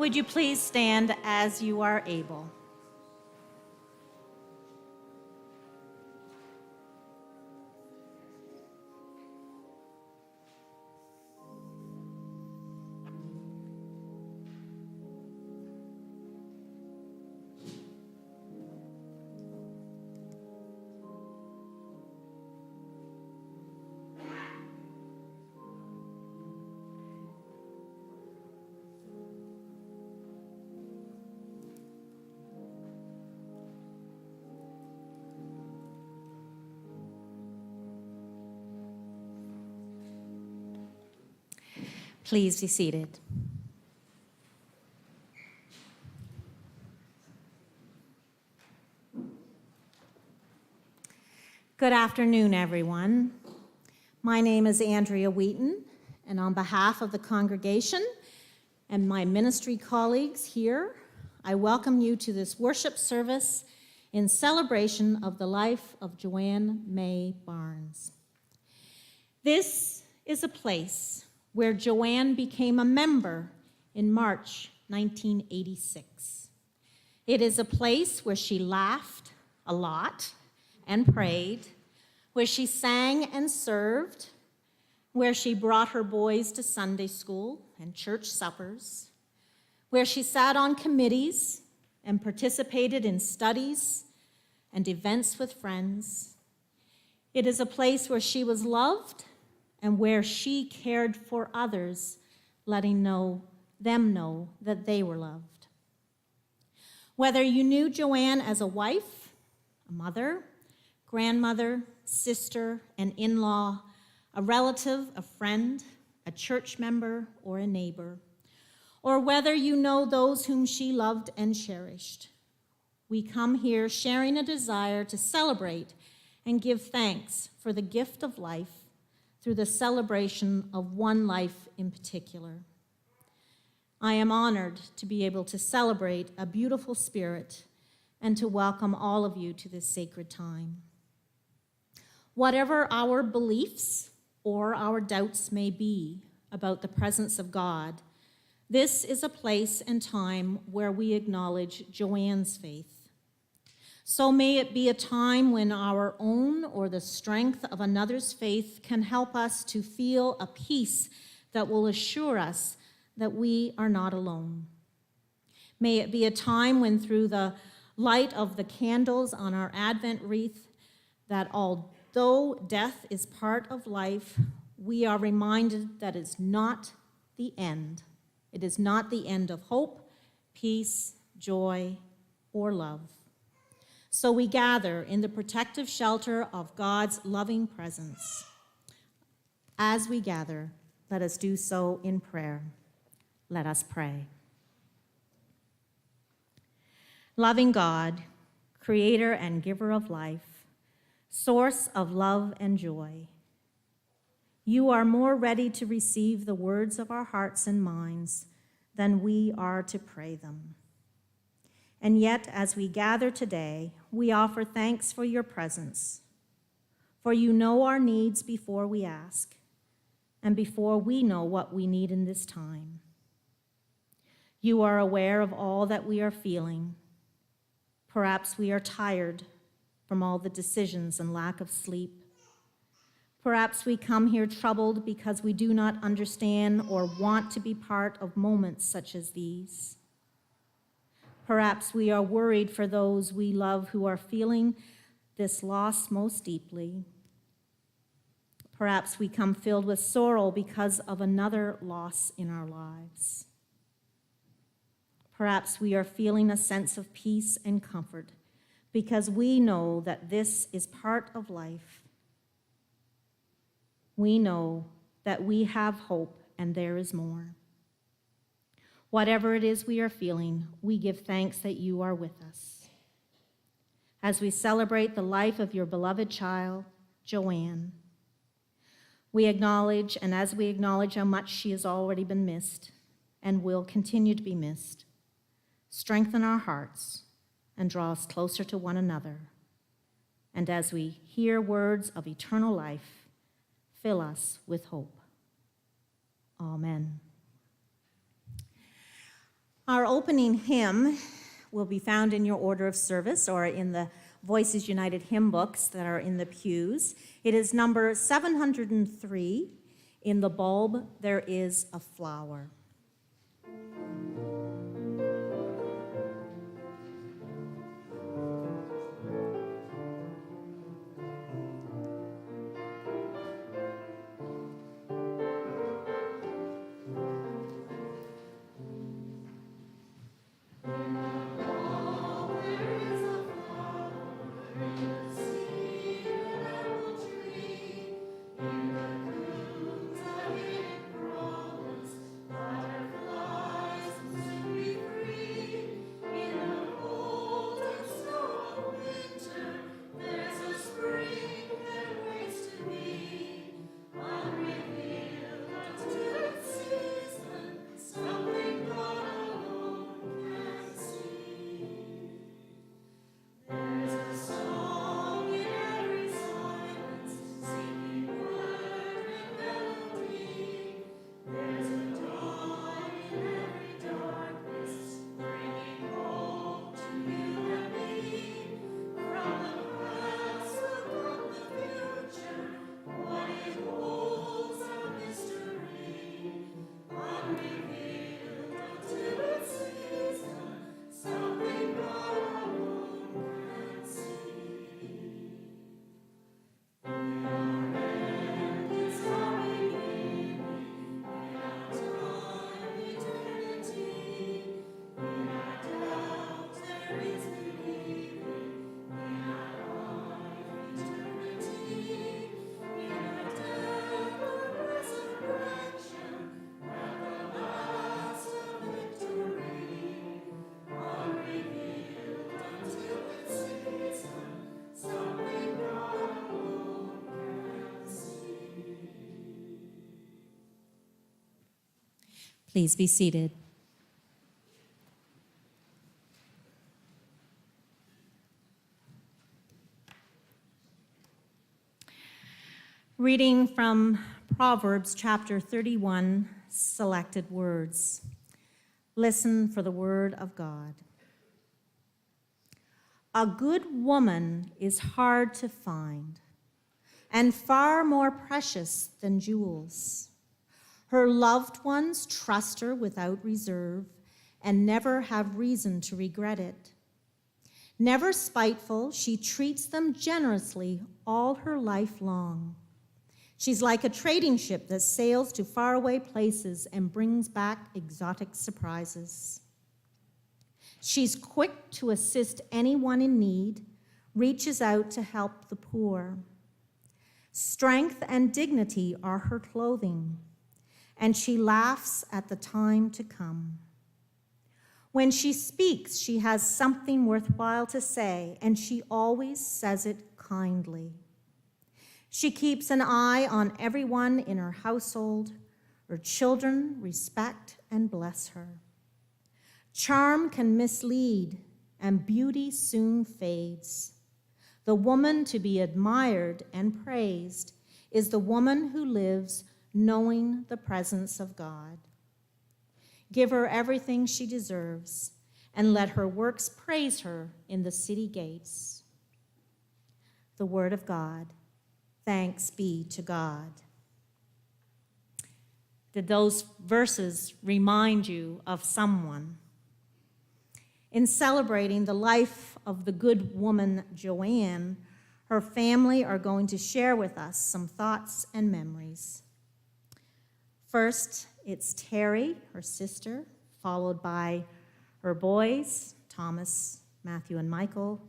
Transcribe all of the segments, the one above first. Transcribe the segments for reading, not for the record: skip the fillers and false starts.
Would you please stand as you are able? Please be seated. Good afternoon, everyone. My name is Andrea Wheaton, and on behalf of the congregation and my ministry colleagues here, I welcome you to this worship service in celebration of the life of Joanne May Barnes. This is a place where Joanne became a member in March 1986. It is a place where she laughed a lot and prayed, where she sang and served, where she brought her boys to Sunday school and church suppers, where she sat on committees and participated in studies and events with friends. It is a place where she was loved and where she cared for others, letting them know that they were loved. Whether you knew Joanne as a wife, a mother, grandmother, sister, an in-law, a relative, a friend, a church member, or a neighbor, or whether you know those whom she loved and cherished, we come here sharing a desire to celebrate and give thanks for the gift of life through the celebration of one life in particular. I am honored to be able to celebrate a beautiful spirit and to welcome all of you to this sacred time. Whatever our beliefs or our doubts may be about the presence of God, this is a place and time where we acknowledge Joanne's faith. So may it be a time when our own or the strength of another's faith can help us to feel a peace that will assure us that we are not alone. May it be a time when through the light of the candles on our Advent wreath, that although death is part of life, we are reminded that it's not the end. It is not the end of hope, peace, joy, or love. So we gather in the protective shelter of God's loving presence. As we gather, let us do so in prayer. Let us pray. Loving God, creator and giver of life, source of love and joy, you are more ready to receive the words of our hearts and minds than we are to pray them. And yet, as we gather today, we offer thanks for your presence, for you know our needs before we ask, and before we know what we need in this time. You are aware of all that we are feeling. Perhaps we are tired from all the decisions and lack of sleep. Perhaps we come here troubled because we do not understand or want to be part of moments such as these. Perhaps we are worried for those we love who are feeling this loss most deeply. Perhaps we come filled with sorrow because of another loss in our lives. Perhaps we are feeling a sense of peace and comfort because we know that this is part of life. We know that we have hope and there is more. Whatever it is we are feeling, we give thanks that you are with us. As we celebrate the life of your beloved child, Joanne, we acknowledge, and as we acknowledge how much she has already been missed and will continue to be missed, strengthen our hearts and draw us closer to one another. And as we hear words of eternal life, fill us with hope. Amen. Our opening hymn will be found in your order of service or in the Voices United hymn books that are in the pews. It is number 703, In the Bulb There Is a Flower. Please be seated. Reading from Proverbs chapter 31, selected words. Listen for the word of God. A good woman is hard to find and far more precious than jewels. Her loved ones trust her without reserve and never have reason to regret it. Never spiteful, she treats them generously all her life long. She's like a trading ship that sails to faraway places and brings back exotic surprises. She's quick to assist anyone in need, reaches out to help the poor. Strength and dignity are her clothing, and she laughs at the time to come. When she speaks, she has something worthwhile to say, and she always says it kindly. She keeps an eye on everyone in her household. Her children respect and bless her. Charm can mislead, and beauty soon fades. The woman to be admired and praised is the woman who lives knowing the presence of God. Give her everything she deserves, and let her works praise her in the city gates. The word of God. Thanks be to God. Did those verses remind you of someone? In celebrating the life of the good woman Joanne, her family are going to share with us some thoughts and memories. First, it's Terry, her sister, followed by her boys, Thomas, Matthew, and Michael,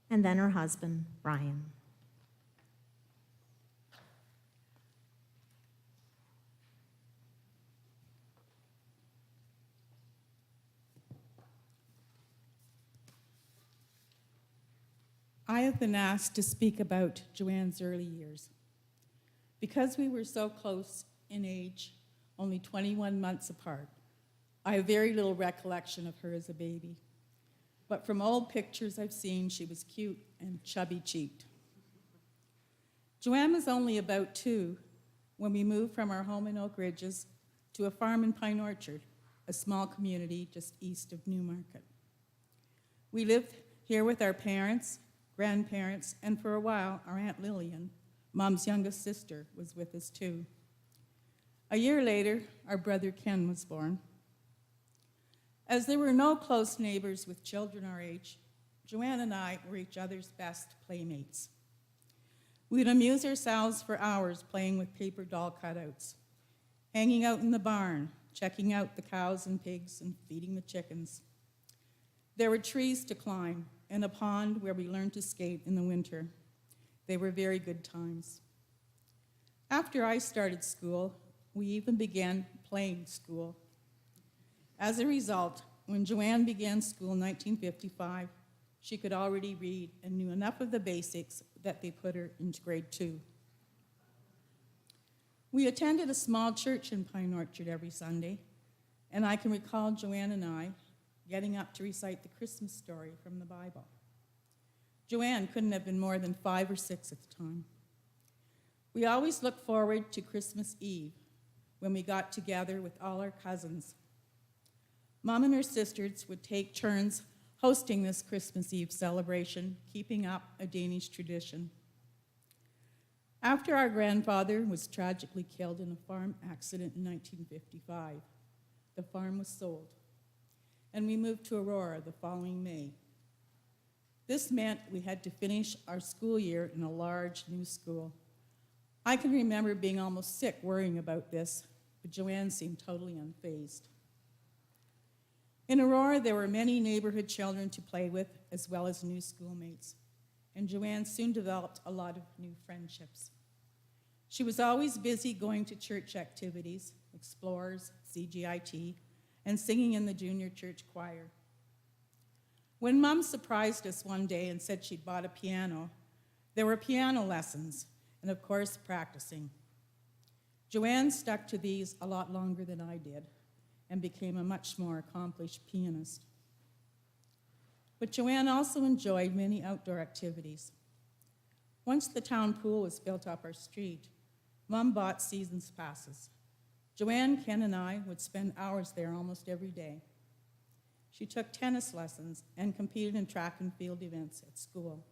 and then her husband, Brian. I have been asked to speak about Joanne's early years. Because we were so close in age, only 21 months apart, I have very little recollection of her as a baby. But from old pictures I've seen, she was cute and chubby-cheeked. Joanne was only about 2 when we moved from our home in Oak Ridges to a farm in Pine Orchard, a small community just east of Newmarket. We lived here with our parents, grandparents, and for a while, our Aunt Lillian, Mom's youngest sister, was with us too. A year later, our brother Ken was born. As there were no close neighbors with children our age, Joanne and I were each other's best playmates. We'd amuse ourselves for hours playing with paper doll cutouts, hanging out in the barn, checking out the cows and pigs and feeding the chickens. There were trees to climb and a pond where we learned to skate in the winter. They were very good times. After I started school, we even began playing school. As a result, when Joanne began school in 1955, she could already read and knew enough of the basics that they put her into grade 2. We attended a small church in Pine Orchard every Sunday, and I can recall Joanne and I getting up to recite the Christmas story from the Bible. Joanne couldn't have been more than 5 or 6 at the time. We always looked forward to Christmas Eve when we got together with all our cousins. Mom and her sisters would take turns hosting this Christmas Eve celebration, keeping up a Danish tradition. After our grandfather was tragically killed in a farm accident in 1955, the farm was sold, and we moved to Aurora the following May. This meant we had to finish our school year in a large new school. I can remember being almost sick worrying about this, but Joanne seemed totally unfazed. In Aurora, there were many neighborhood children to play with, as well as new schoolmates, and Joanne soon developed a lot of new friendships. She was always busy going to church activities, explorers, CGIT, and singing in the junior church choir. When Mom surprised us one day and said she'd bought a piano, there were piano lessons, and of course, practicing. Joanne stuck to these a lot longer than I did, and became a much more accomplished pianist. But Joanne also enjoyed many outdoor activities. Once the town pool was built up our street, Mom bought season's passes. Joanne, Ken, and I would spend hours there almost every day. She took tennis lessons and competed in track and field events at school.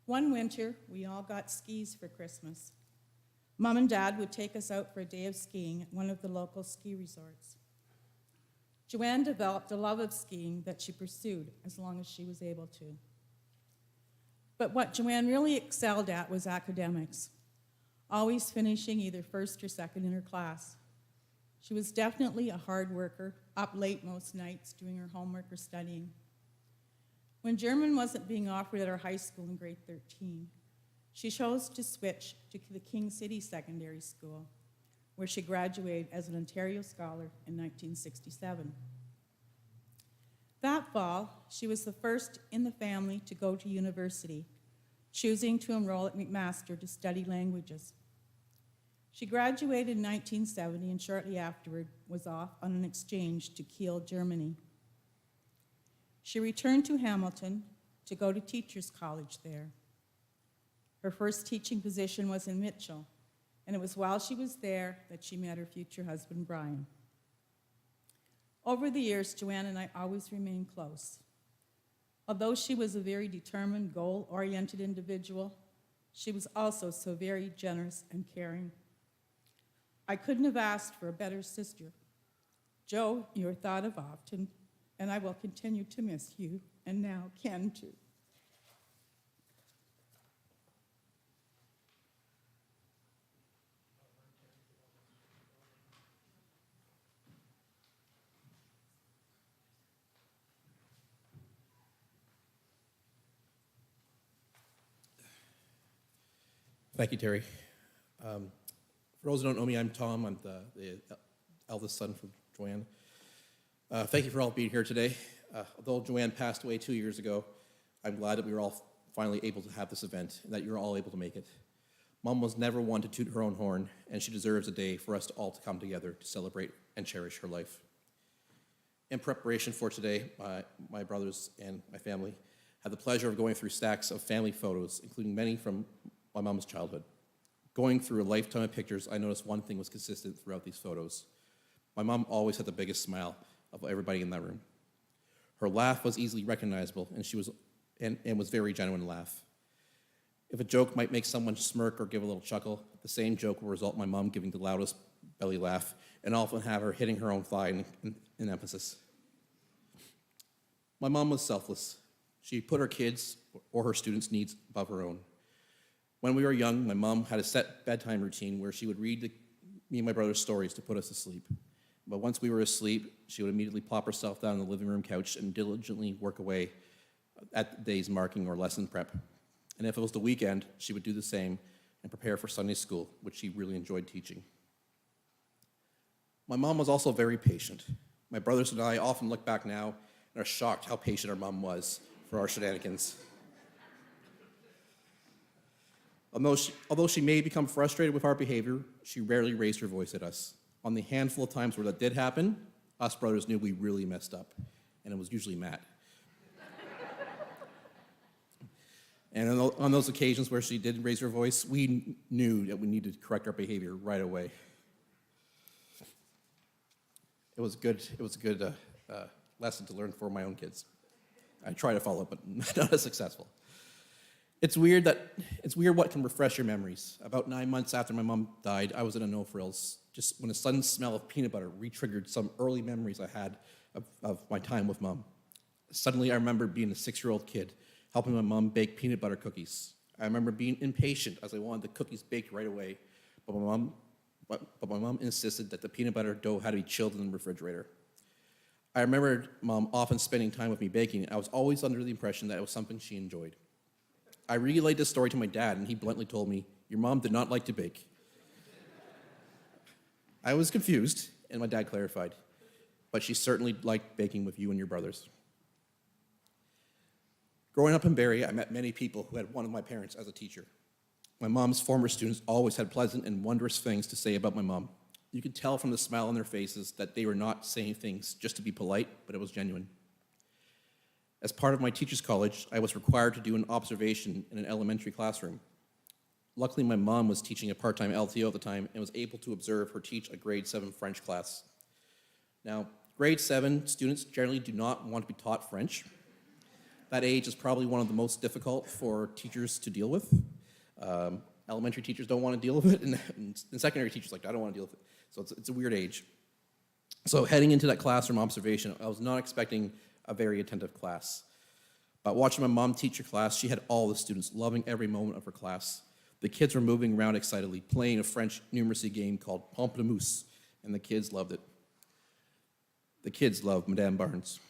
One winter, we all got skis for Christmas. Mom and Dad would take us out for a day of skiing at one of the local ski resorts. Joanne developed a love of skiing that she pursued as long as she was able to. But what Joanne really excelled at was academics, always finishing either first or second in her class. She was definitely a hard worker, up late most nights doing her homework or studying. When German wasn't being offered at her high school in grade 13, she chose to switch to the King City Secondary School, where she graduated as an Ontario Scholar in 1967. That fall, she was the first in the family to go to university, choosing to enroll at McMaster to study languages. She graduated in 1970 and shortly afterward was off on an exchange to Kiel, Germany. She returned to Hamilton to go to Teachers College there. Her first teaching position was in Mitchell, and it was while she was there that she met her future husband, Brian. Over the years, Joanne and I always remained close. Although she was a very determined, goal-oriented individual, she was also so very generous and caring. I couldn't have asked for a better sister. Jo, you are thought of often, and I will continue to miss you, and now Ken too. Thank you, Terry. For those who don't know me, I'm Tom. I'm the eldest son from Joanne. Thank you for all being here today. Although Joanne passed away 2 years ago, I'm glad that we were all finally able to have this event and that you're all able to make it. Mom was never one to toot her own horn, and she deserves a day for us all to come together to celebrate and cherish her life. In preparation for today, my brothers and my family had the pleasure of going through stacks of family photos, including many from my mom's childhood. Going through a lifetime of pictures, I noticed one thing was consistent throughout these photos. My mom always had the biggest smile of everybody in that room. Her laugh was easily recognizable, and was very genuine laugh. If a joke might make someone smirk or give a little chuckle, the same joke will result in my mom giving the loudest belly laugh, and often have her hitting her own thigh in emphasis. My mom was selfless. She put her kids or her students' needs above her own. When we were young, my mom had a set bedtime routine where she would read me and my brother stories to put us to sleep. But once we were asleep, she would immediately plop herself down on the living room couch and diligently work away at the day's marking or lesson prep. And if it was the weekend, she would do the same and prepare for Sunday school, which she really enjoyed teaching. My mom was also very patient. My brothers and I often look back now and are shocked how patient our mom was for our shenanigans. Although she may become frustrated with our behavior, she rarely raised her voice at us. On the handful of times where that did happen, us brothers knew we really messed up, and it was usually Matt. And on those occasions where she did raise her voice, we knew that we needed to correct our behavior right away. It was a good lesson to learn for my own kids. I try to follow, but not as successful. It's weird what can refresh your memories. About 9 months after my mom died, I was in a no-frills, just when a sudden smell of peanut butter re-triggered some early memories I had of my time with mom. Suddenly, I remember being a 6-year-old kid, helping my mom bake peanut butter cookies. I remember being impatient as I wanted the cookies baked right away, but my mom insisted that the peanut butter dough had to be chilled in the refrigerator. I remembered Mom often spending time with me baking. I was always under the impression that it was something she enjoyed. I relayed this story to my dad, and he bluntly told me, "Your mom did not like to bake." I was confused, and my dad clarified, "But she certainly liked baking with you and your brothers." Growing up in Barrie, I met many people who had one of my parents as a teacher. My mom's former students always had pleasant and wondrous things to say about my mom. You could tell from the smile on their faces that they were not saying things just to be polite, but it was genuine. As part of my teacher's college, I was required to do an observation in an elementary classroom. Luckily, my mom was teaching a part-time LTO at the time and was able to observe her teach a grade 7 French class. Now, grade 7 students generally do not want to be taught French. That age is probably one of the most difficult for teachers to deal with. Elementary teachers don't want to deal with it, and secondary teachers like, I don't want to deal with it. So it's a weird age. So heading into that classroom observation, I was not expecting a very attentive class. But watching my mom teach her class, she had all the students loving every moment of her class. The kids were moving around excitedly, playing a French numeracy game called Pamplemousse, and the kids loved it. The kids loved Madame Barnes.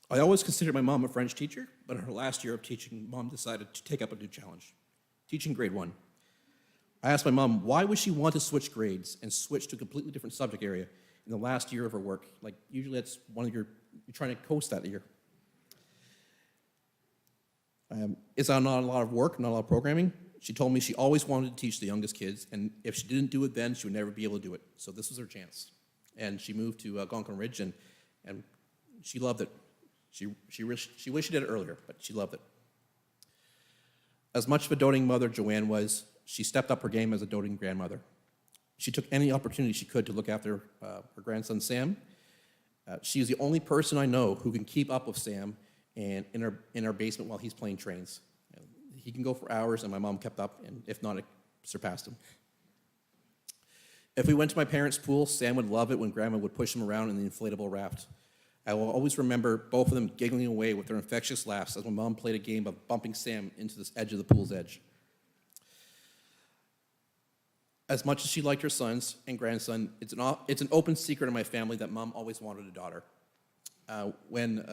I always considered my mom a French teacher, but in her last year of teaching, Mom decided to take up a new challenge, teaching grade 1. I asked my mom, why would she want to switch grades and switch to a completely different subject area in the last year of her work? Like, usually that's you're trying to coast that year. Is that not a lot of work, not a lot of programming? She told me she always wanted to teach the youngest kids, and if she didn't do it then, she would never be able to do it. So this was her chance. And she moved to Algonquin Ridge, and she loved it. She wished she did it earlier, but she loved it. As much of a doting mother Joanne was, she stepped up her game as a doting grandmother. She took any opportunity she could to look after her grandson, Sam. She is the only person I know who can keep up with Sam and in our basement while he's playing trains. He can go for hours, and my mom kept up, and if not, it surpassed him. If we went to my parents' pool, Sam would love it when Grandma would push him around in the inflatable raft. I will always remember both of them giggling away with their infectious laughs as my mom played a game of bumping Sam into this edge of the pool's edge. As much as she liked her sons and grandson, it's an open secret in my family that Mom always wanted a daughter. When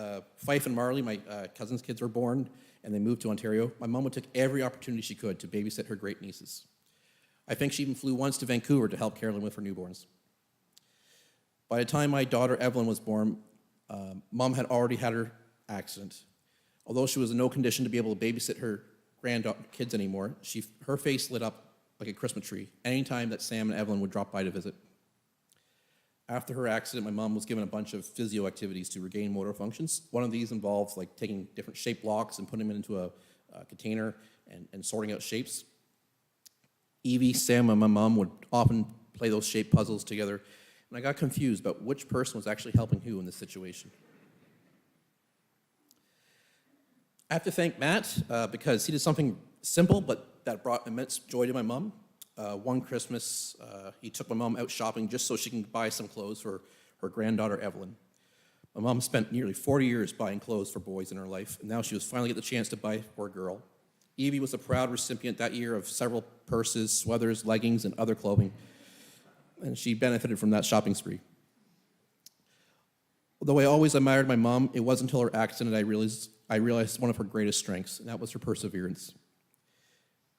Fife and Marley, my cousin's kids, were born and they moved to Ontario, my mom would take every opportunity she could to babysit her great nieces. I think she even flew once to Vancouver to help Carolyn with her newborns. By the time my daughter Evelyn was born, Mom had already had her accident. Although she was in no condition to be able to babysit her kids anymore, her face lit up like a Christmas tree anytime that Sam and Evelyn would drop by to visit. After her accident, my mom was given a bunch of physio activities to regain motor functions. One of these involves like taking different shaped blocks and putting them into a container and sorting out shapes. Evie, Sam, and my mom would often play those shape puzzles together, and I got confused about which person was actually helping who in this situation. I have to thank Matt because he did something simple, but that brought immense joy to my mom. One Christmas, he took my mom out shopping just so she can buy some clothes for her granddaughter, Evelyn. My mom spent nearly 40 years buying clothes for boys in her life, and now she was finally get the chance to buy for a girl. Evie was a proud recipient that year of several purses, sweaters, leggings, and other clothing, and she benefited from that shopping spree. Although I always admired my mom, it wasn't until her accident I realized one of her greatest strengths, and that was her perseverance.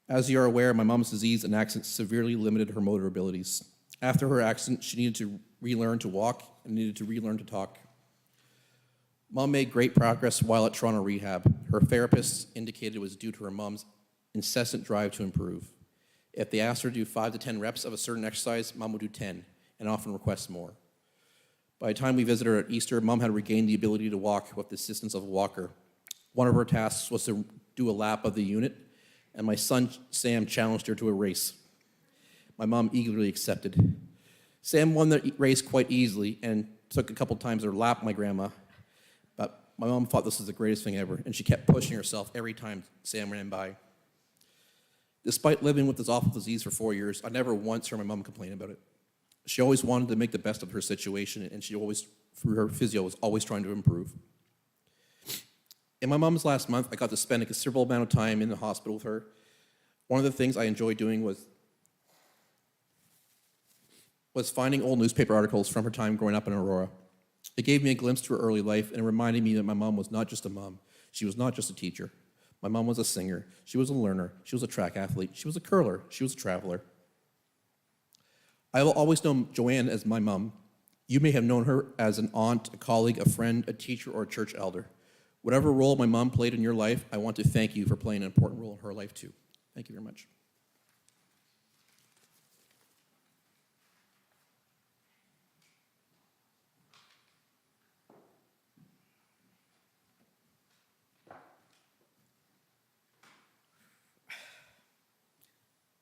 As you are aware, my mom's disease and accident severely limited her motor abilities. After her accident, she needed to relearn to walk and needed to relearn to talk. Mom made great progress while at Toronto rehab. Her therapist indicated it was due to her mom's incessant drive to improve. If they asked her to do 5 to 10 reps of a certain exercise, Mom would do 10 and often request more. By the time we visited her at Easter, Mom had regained the ability to walk with the assistance of a walker. One of her tasks was to do a lap of the unit, and my son Sam challenged her to a race. My mom eagerly accepted. Sam won the race quite easily and took a couple times to lap my grandma, but my mom thought this was the greatest thing ever, and she kept pushing herself every time Sam ran by. Despite living with this awful disease for 4 years, I never once heard my mom complain about it. She always wanted to make the best of her situation, and she always, through her physio, was always trying to improve. In my mom's last month, I got to spend a considerable amount of time in the hospital with her. One of the things I enjoyed doing was finding old newspaper articles from her time growing up in Aurora. It gave me a glimpse to her early life and it reminded me that my mom was not just a mom. She was not just a teacher. My mom was a singer. She was a learner. She was a track athlete. She was a curler. She was a traveler. I will always know Joanne as my mom. You may have known her as an aunt, a colleague, a friend, a teacher, or a church elder. Whatever role my mom played in your life, I want to thank you for playing an important role in her life too. Thank you very much.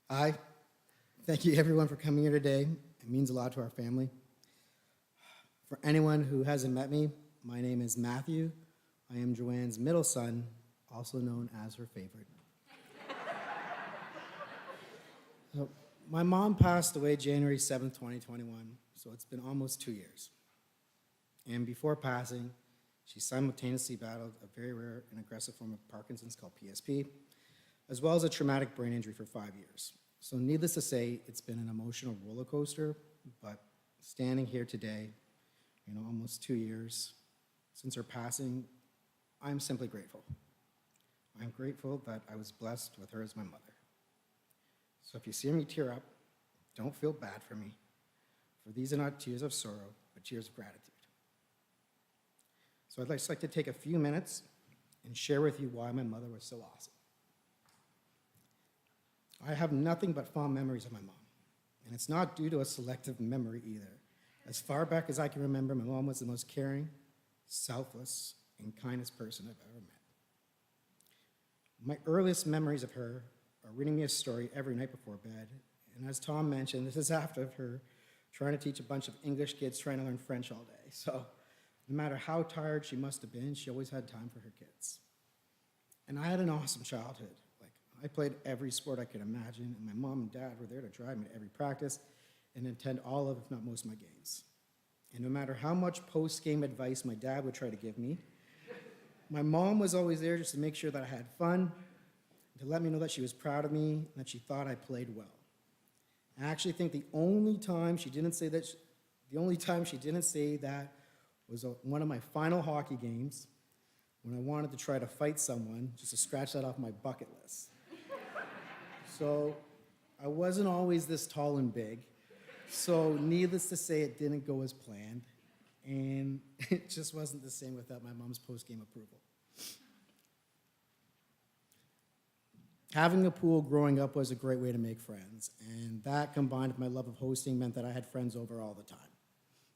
Hi. Thank you everyone for coming here today. It means a lot to our family. For anyone who hasn't met me, my name is Matthew. I am Joanne's middle son, also known as her favorite. So, my mom passed away January 7th, 2021, so it's been almost 2 years. And before passing, she simultaneously battled a very rare and aggressive form of Parkinson's called PSP, as well as a traumatic brain injury for 5 years. So needless to say, it's been an emotional roller coaster, but standing here today, almost 2 years since her passing, I'm simply grateful. I'm grateful that I was blessed with her as my mother. So if you see me tear up, don't feel bad for me, for these are not tears of sorrow, but tears of gratitude. So I'd just like to take a few minutes and share with you why my mother was so awesome. I have nothing but fond memories of my mom, and it's not due to a selective memory either. As far back as I can remember, my mom was the most caring, selfless, and kindest person I've ever met. My earliest memories of her are reading me a story every night before bed, and as Tom mentioned, this is after her trying to teach a bunch of English kids trying to learn French all day. So no matter how tired she must have been, she always had time for her kids. And I had an awesome childhood. I played every sport I could imagine, and my mom and dad were there to drive me to every practice and attend all of, if not most of my games. And no matter how much post-game advice my dad would try to give me, my mom was always there just to make sure that I had fun, to let me know that she was proud of me, and that she thought I played well. I actually think the only time she didn't say that was one of my final hockey games when I wanted to try to fight someone just to scratch that off my bucket list. So I wasn't always this tall and big, so needless to say, it didn't go as planned, and it just wasn't the same without my mom's post-game approval. Having a pool growing up was a great way to make friends, and that combined with my love of hosting meant that I had friends over all the time.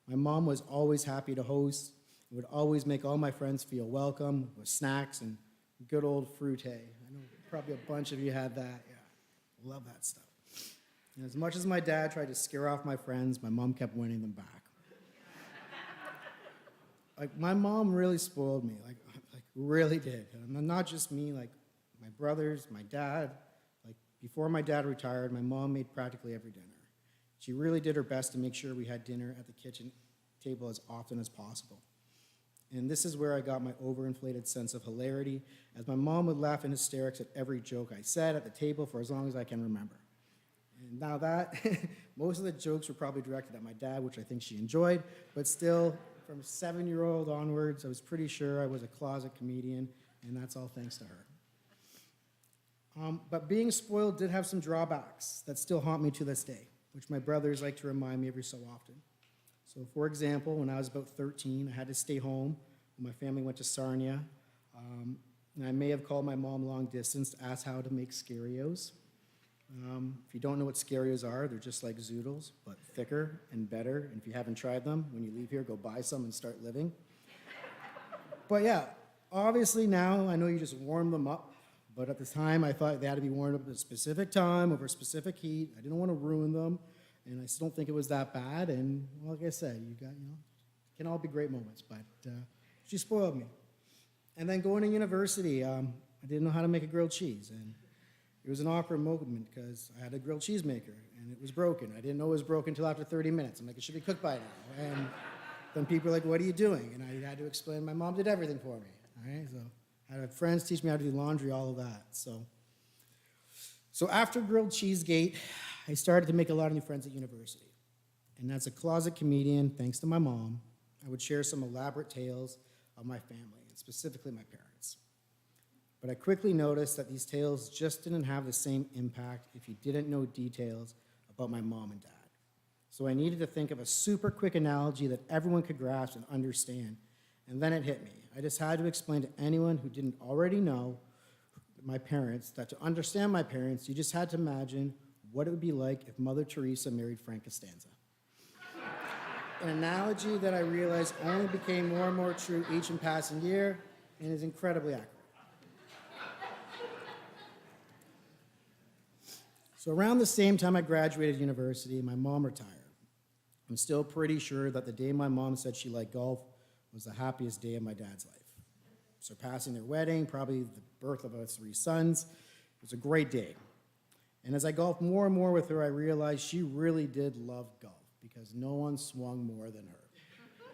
My mom was always happy to host, and would always make all my friends feel welcome with snacks and good old fruité. I know probably a bunch of you had that. Yeah, love that stuff. And as much as my dad tried to scare off my friends, my mom kept winning them back. Like, my mom really spoiled me, like really did. And not just me, like my brothers, my dad. Like, before my dad retired, my mom made practically every dinner. She really did her best to make sure we had dinner at the kitchen table as often as possible. And this is where I got my overinflated sense of hilarity, as my mom would laugh in hysterics at every joke I said at the table for as long as I can remember. And now that, most of the jokes were probably directed at my dad, which I think she enjoyed, but still, from 7-year-old onwards, I was pretty sure I was a closet comedian, and that's all thanks to her. But being spoiled did have some drawbacks that still haunt me to this day, which my brothers like to remind me every so often. So, for example, when I was about 13, I had to stay home when my family went to Sarnia, and I may have called my mom long distance to ask how to make Scarios. If you don't know what Scarios are, they're just like zoodles, but thicker and better. And if you haven't tried them, when you leave here, go buy some and start living. But yeah, obviously now I know you just warm them up, but at the time I thought they had to be warmed up at a specific time over a specific heat. I didn't want to ruin them, and I still don't think it was that bad. And well, like I said, it can all be great moments, but she spoiled me. And then going to university, I didn't know how to make a grilled cheese, and it was an awkward moment because I had a grilled cheese maker, and it was broken. I didn't know it was broken until after 30 minutes. I'm like, it should be cooked by now. And then people are like, what are you doing? And I had to explain my mom did everything for me. All right, so I had friends teach me how to do laundry, all of that. So after grilled cheesegate, I started to make a lot of new friends at university. And as a closet comedian, thanks to my mom, I would share some elaborate tales of my family, and specifically my parents. But I quickly noticed that these tales just didn't have the same impact if you didn't know details about my mom and dad. So I needed to think of a super quick analogy that everyone could grasp and understand. And then it hit me. I just had to explain to anyone who didn't already know my parents that to understand my parents, you just had to imagine what it would be like if Mother Teresa married Frank Costanza. An analogy that I realized only became more and more true each and passing year and is incredibly accurate. So around the same time I graduated university, my mom retired. I'm still pretty sure that the day my mom said she liked golf was the happiest day of my dad's life. Surpassing their wedding, probably the birth of our 3 sons. It was a great day. And as I golfed more and more with her, I realized she really did love golf because no one swung more than her.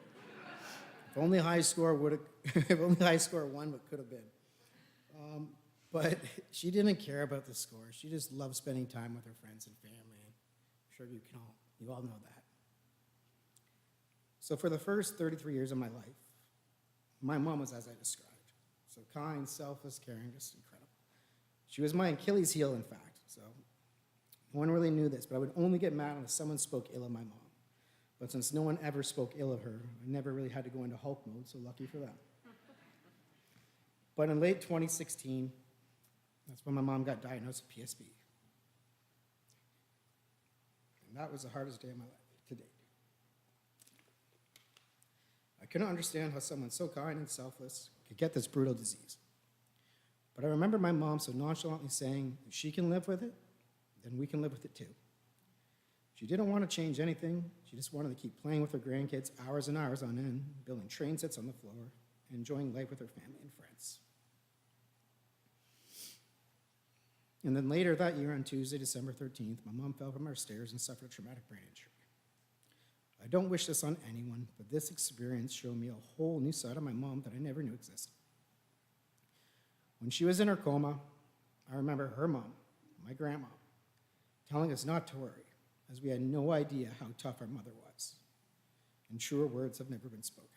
If only high score won what could have been. But she didn't care about the score. She just loved spending time with her friends and family. I'm sure you all know that. So for the first 33 years of my life, my mom was as I described. So kind, selfless, caring, just incredible. She was my Achilles heel, in fact. So no one really knew this, but I would only get mad when someone spoke ill of my mom. But since no one ever spoke ill of her, I never really had to go into Hulk mode, so lucky for them. But in late 2016, that's when my mom got diagnosed with PSP. And that was the hardest day of my life to date. I couldn't understand how someone so kind and selfless could get this brutal disease. But I remember my mom so nonchalantly saying, if she can live with it, then we can live with it too. She didn't want to change anything. She just wanted to keep playing with her grandkids hours and hours on end, building train sets on the floor, and enjoying life with her family and friends. And then later that year, on Tuesday, December 13th, my mom fell from our stairs and suffered a traumatic brain injury. I don't wish this on anyone, but this experience showed me a whole new side of my mom that I never knew existed. When she was in her coma, I remember her mom, my grandma, telling us not to worry, as we had no idea how tough our mother was. And truer words have never been spoken.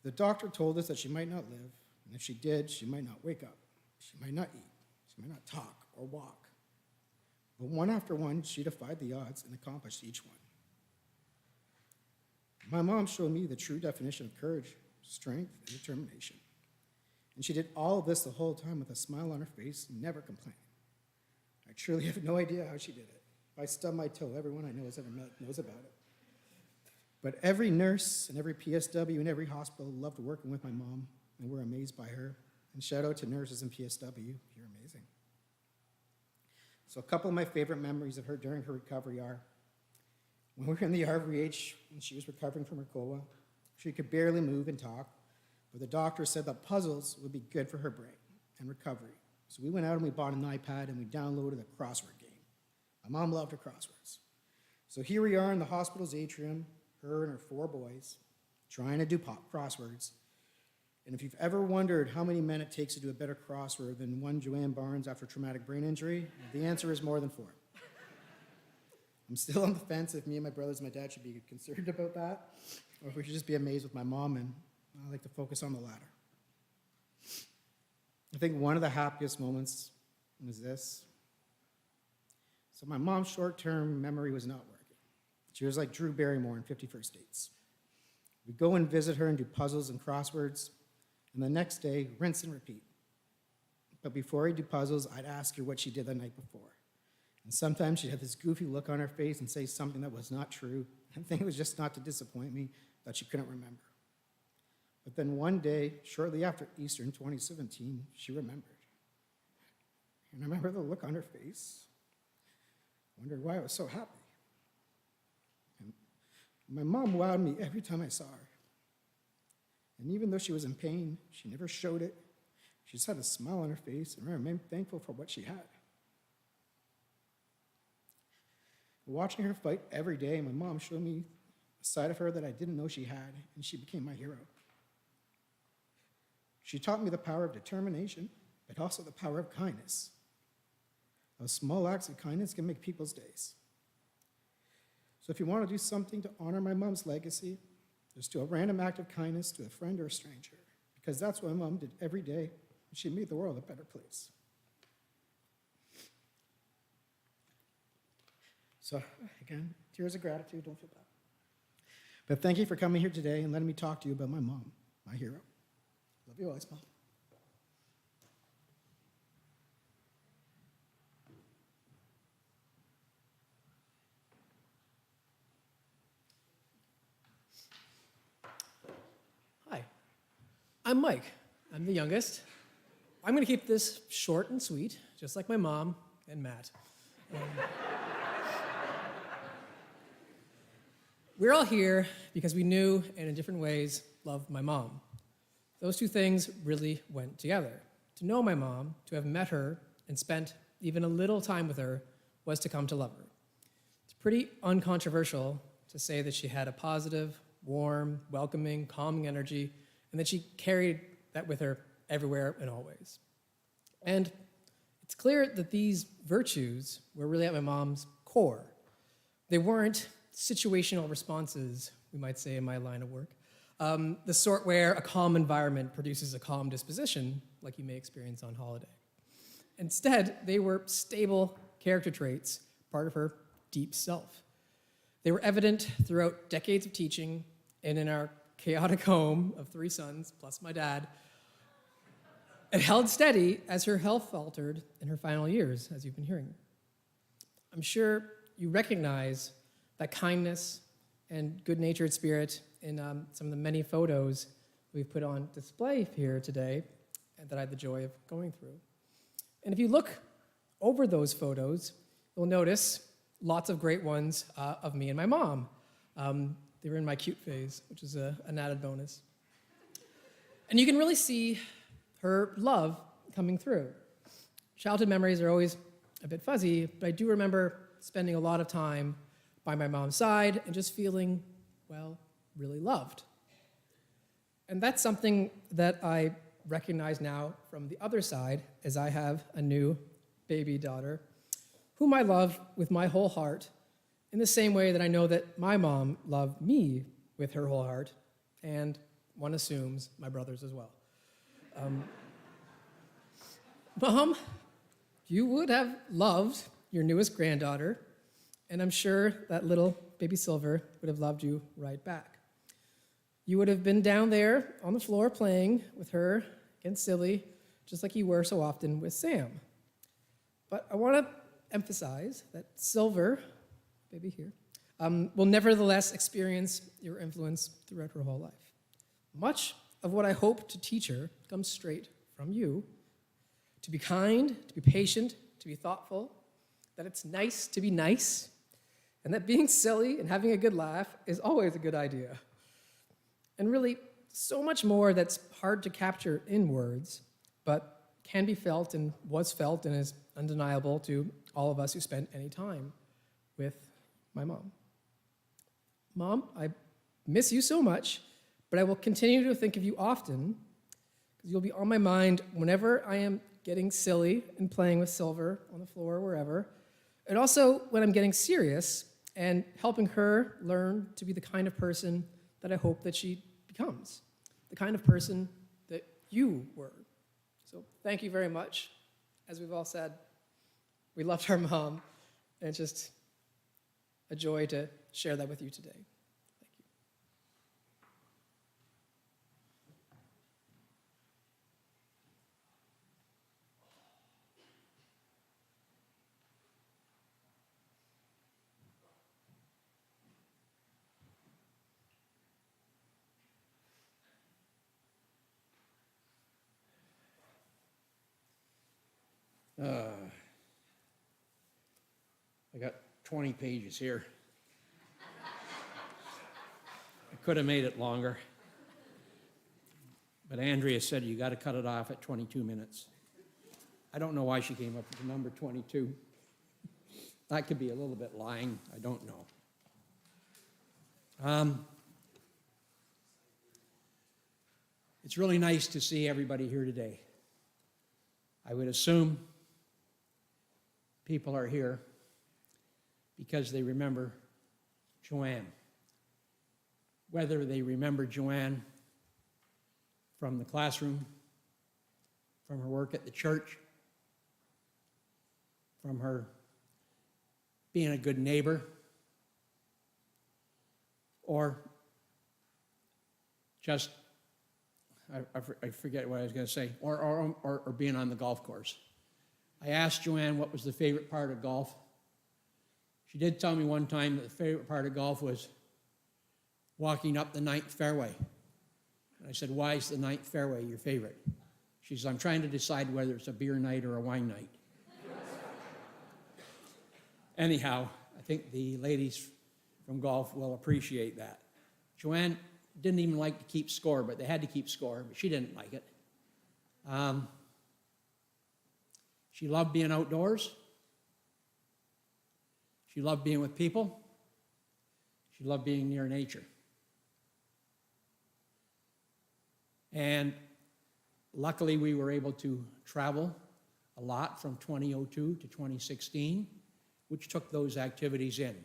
The doctor told us that she might not live, and if she did, she might not wake up. She might not eat, she might not talk or walk. But one after one, she defied the odds and accomplished each one. My mom showed me the true definition of courage, strength, and determination. And she did all of this the whole time with a smile on her face, never complaining. I truly have no idea how she did it. If I stub my toe, everyone I know has ever met knows about it. But every nurse and every PSW and every hospital loved working with my mom, and were amazed by her. And shout out to nurses in PSW, you're amazing. So a couple of my favorite memories of her during her recovery are, When we were in the RVH, when she was recovering from her coma, she could barely move and talk, but the doctor said that puzzles would be good for her brain and recovery. So we went out and we bought an iPad and we downloaded a crossword game. My mom loved her crosswords. So here we are in the hospital's atrium, her and her 4 boys, trying to do crosswords. And if you've ever wondered how many men it takes to do a better crossword than one Joanne Barnes after traumatic brain injury, the answer is more than 4. I'm still on the fence if me and my brothers and my dad should be concerned about that, or if we should just be amazed with my mom, and I like to focus on the latter. I think one of the happiest moments was this. So my mom's short-term memory was not working. She was like Drew Barrymore in 50 First Dates. We'd go and visit her and do puzzles and crosswords, and the next day, rinse and repeat. But before I'd do puzzles, I'd ask her what she did the night before. And sometimes she'd have this goofy look on her face and say something that was not true. I think it was just not to disappoint me that she couldn't remember. But then one day, shortly after Easter in 2017, she remembered. And I remember the look on her face. I wondered why I was so happy. And my mom wowed me every time I saw her. And even though she was in pain, she never showed it. She just had a smile on her face and remained thankful for what she had. Watching her fight every day, my mom showed me a side of her that I didn't know she had, and she became my hero. She taught me the power of determination, but also the power of kindness. Those small acts of kindness can make people's days. So if you want to do something to honor my mom's legacy, just do a random act of kindness to a friend or a stranger, because that's what my mom did every day, and she made the world a better place. So again, tears of gratitude, don't feel bad. But thank you for coming here today and letting me talk to you about my mom, my hero. Love you always, Mom. Hi, I'm Mike. I'm the youngest. I'm going to keep this short and sweet, just like my mom and Matt. We're all here because we knew and in different ways loved my mom. Those two things really went together. To know my mom, to have met her and spent even a little time with her was to come to love her. It's pretty uncontroversial to say that she had a positive, warm, welcoming, calming energy, and that she carried that with her everywhere and always. And it's clear that these virtues were really at my mom's core. They weren't situational responses, we might say in my line of work, the sort where a calm environment produces a calm disposition, like you may experience on holiday. Instead, they were stable character traits, part of her deep self. They were evident throughout decades of teaching and in our chaotic home of 3 sons, plus my dad. It held steady as her health faltered in her final years, as you've been hearing. I'm sure you recognize that kindness and good-natured spirit in some of the many photos we've put on display here today and that I had the joy of going through. And if you look over those photos, you'll notice lots of great ones of me and my mom. They were in my cute phase, which is an added bonus. And you can really see her love coming through. Childhood memories are always a bit fuzzy, but I do remember spending a lot of time by my mom's side and just feeling, well, really loved. And that's something that I recognize now from the other side, as I have a new baby daughter, whom I love with my whole heart, in the same way that I know that my mom loved me with her whole heart, and one assumes my brothers as well. Mom, you would have loved your newest granddaughter, and I'm sure that little baby Silver would have loved you right back. You would have been down there on the floor playing with her against Silly, just like you were so often with Sam. But I want to emphasize that Silver, baby here, will nevertheless experience your influence throughout her whole life. Much of what I hope to teach her comes straight from you. To be kind, to be patient, to be thoughtful, that it's nice to be nice, and that being silly and having a good laugh is always a good idea. And really, so much more that's hard to capture in words, but can be felt and was felt and is undeniable to all of us who spent any time with my mom. Mom, I miss you so much, but I will continue to think of you often because you'll be on my mind whenever I am getting silly and playing with Silver on the floor or wherever, and also when I'm getting serious and helping her learn to be the kind of person that I hope that she becomes, the kind of person that you were. So thank you very much. As we've all said, we loved our mom, and it's just a joy to share that with you today. Thank you. I got 20 pages here. I could have made it longer. But Andrea said you got to cut it off at 22 minutes. I don't know why she came up with the number 22. That could be a little bit lying. I don't know. It's really nice to see everybody here today. I would assume people are here because they remember Joanne. Whether they remember Joanne from the classroom, from her work at the church, from her being a good neighbor, or just, I forget what I was going to say, or being on the golf course. I asked Joanne what was the favorite part of golf. She did tell me one time that the favorite part of golf was walking up the ninth fairway. And I said, why is the ninth fairway your favorite? She says, I'm trying to decide whether it's a beer night or a wine night. Anyhow, I think the ladies from golf will appreciate that. Joanne didn't even like to keep score, but they had to keep score, but she didn't like it. She loved being outdoors. She loved being with people. She loved being near nature. And luckily, we were able to travel a lot from 2002 to 2016, which took those activities in.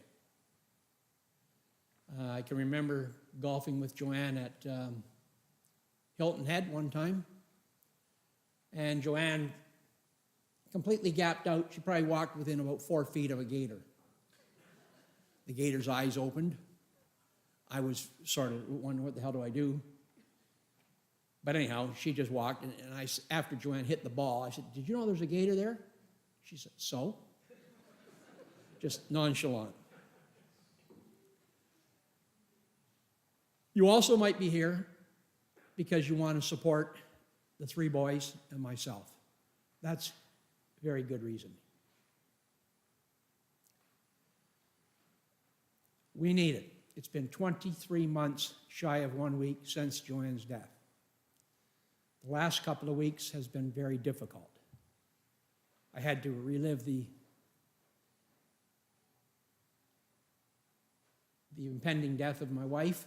I can remember golfing with Joanne at Hilton Head one time. And Joanne completely gapped out. She probably walked within about 4 feet of a gator. The gator's eyes opened. I was sort of wondering, what the hell do I do? But anyhow, she just walked, and after Joanne hit the ball, I said, did you know there's a gator there? She said, so? Just nonchalant. You also might be here because you want to support the 3 boys and myself. That's a very good reason. We need it. It's been 23 months shy of 1 week since Joanne's death. The last couple of weeks has been very difficult. I had to relive the impending death of my wife,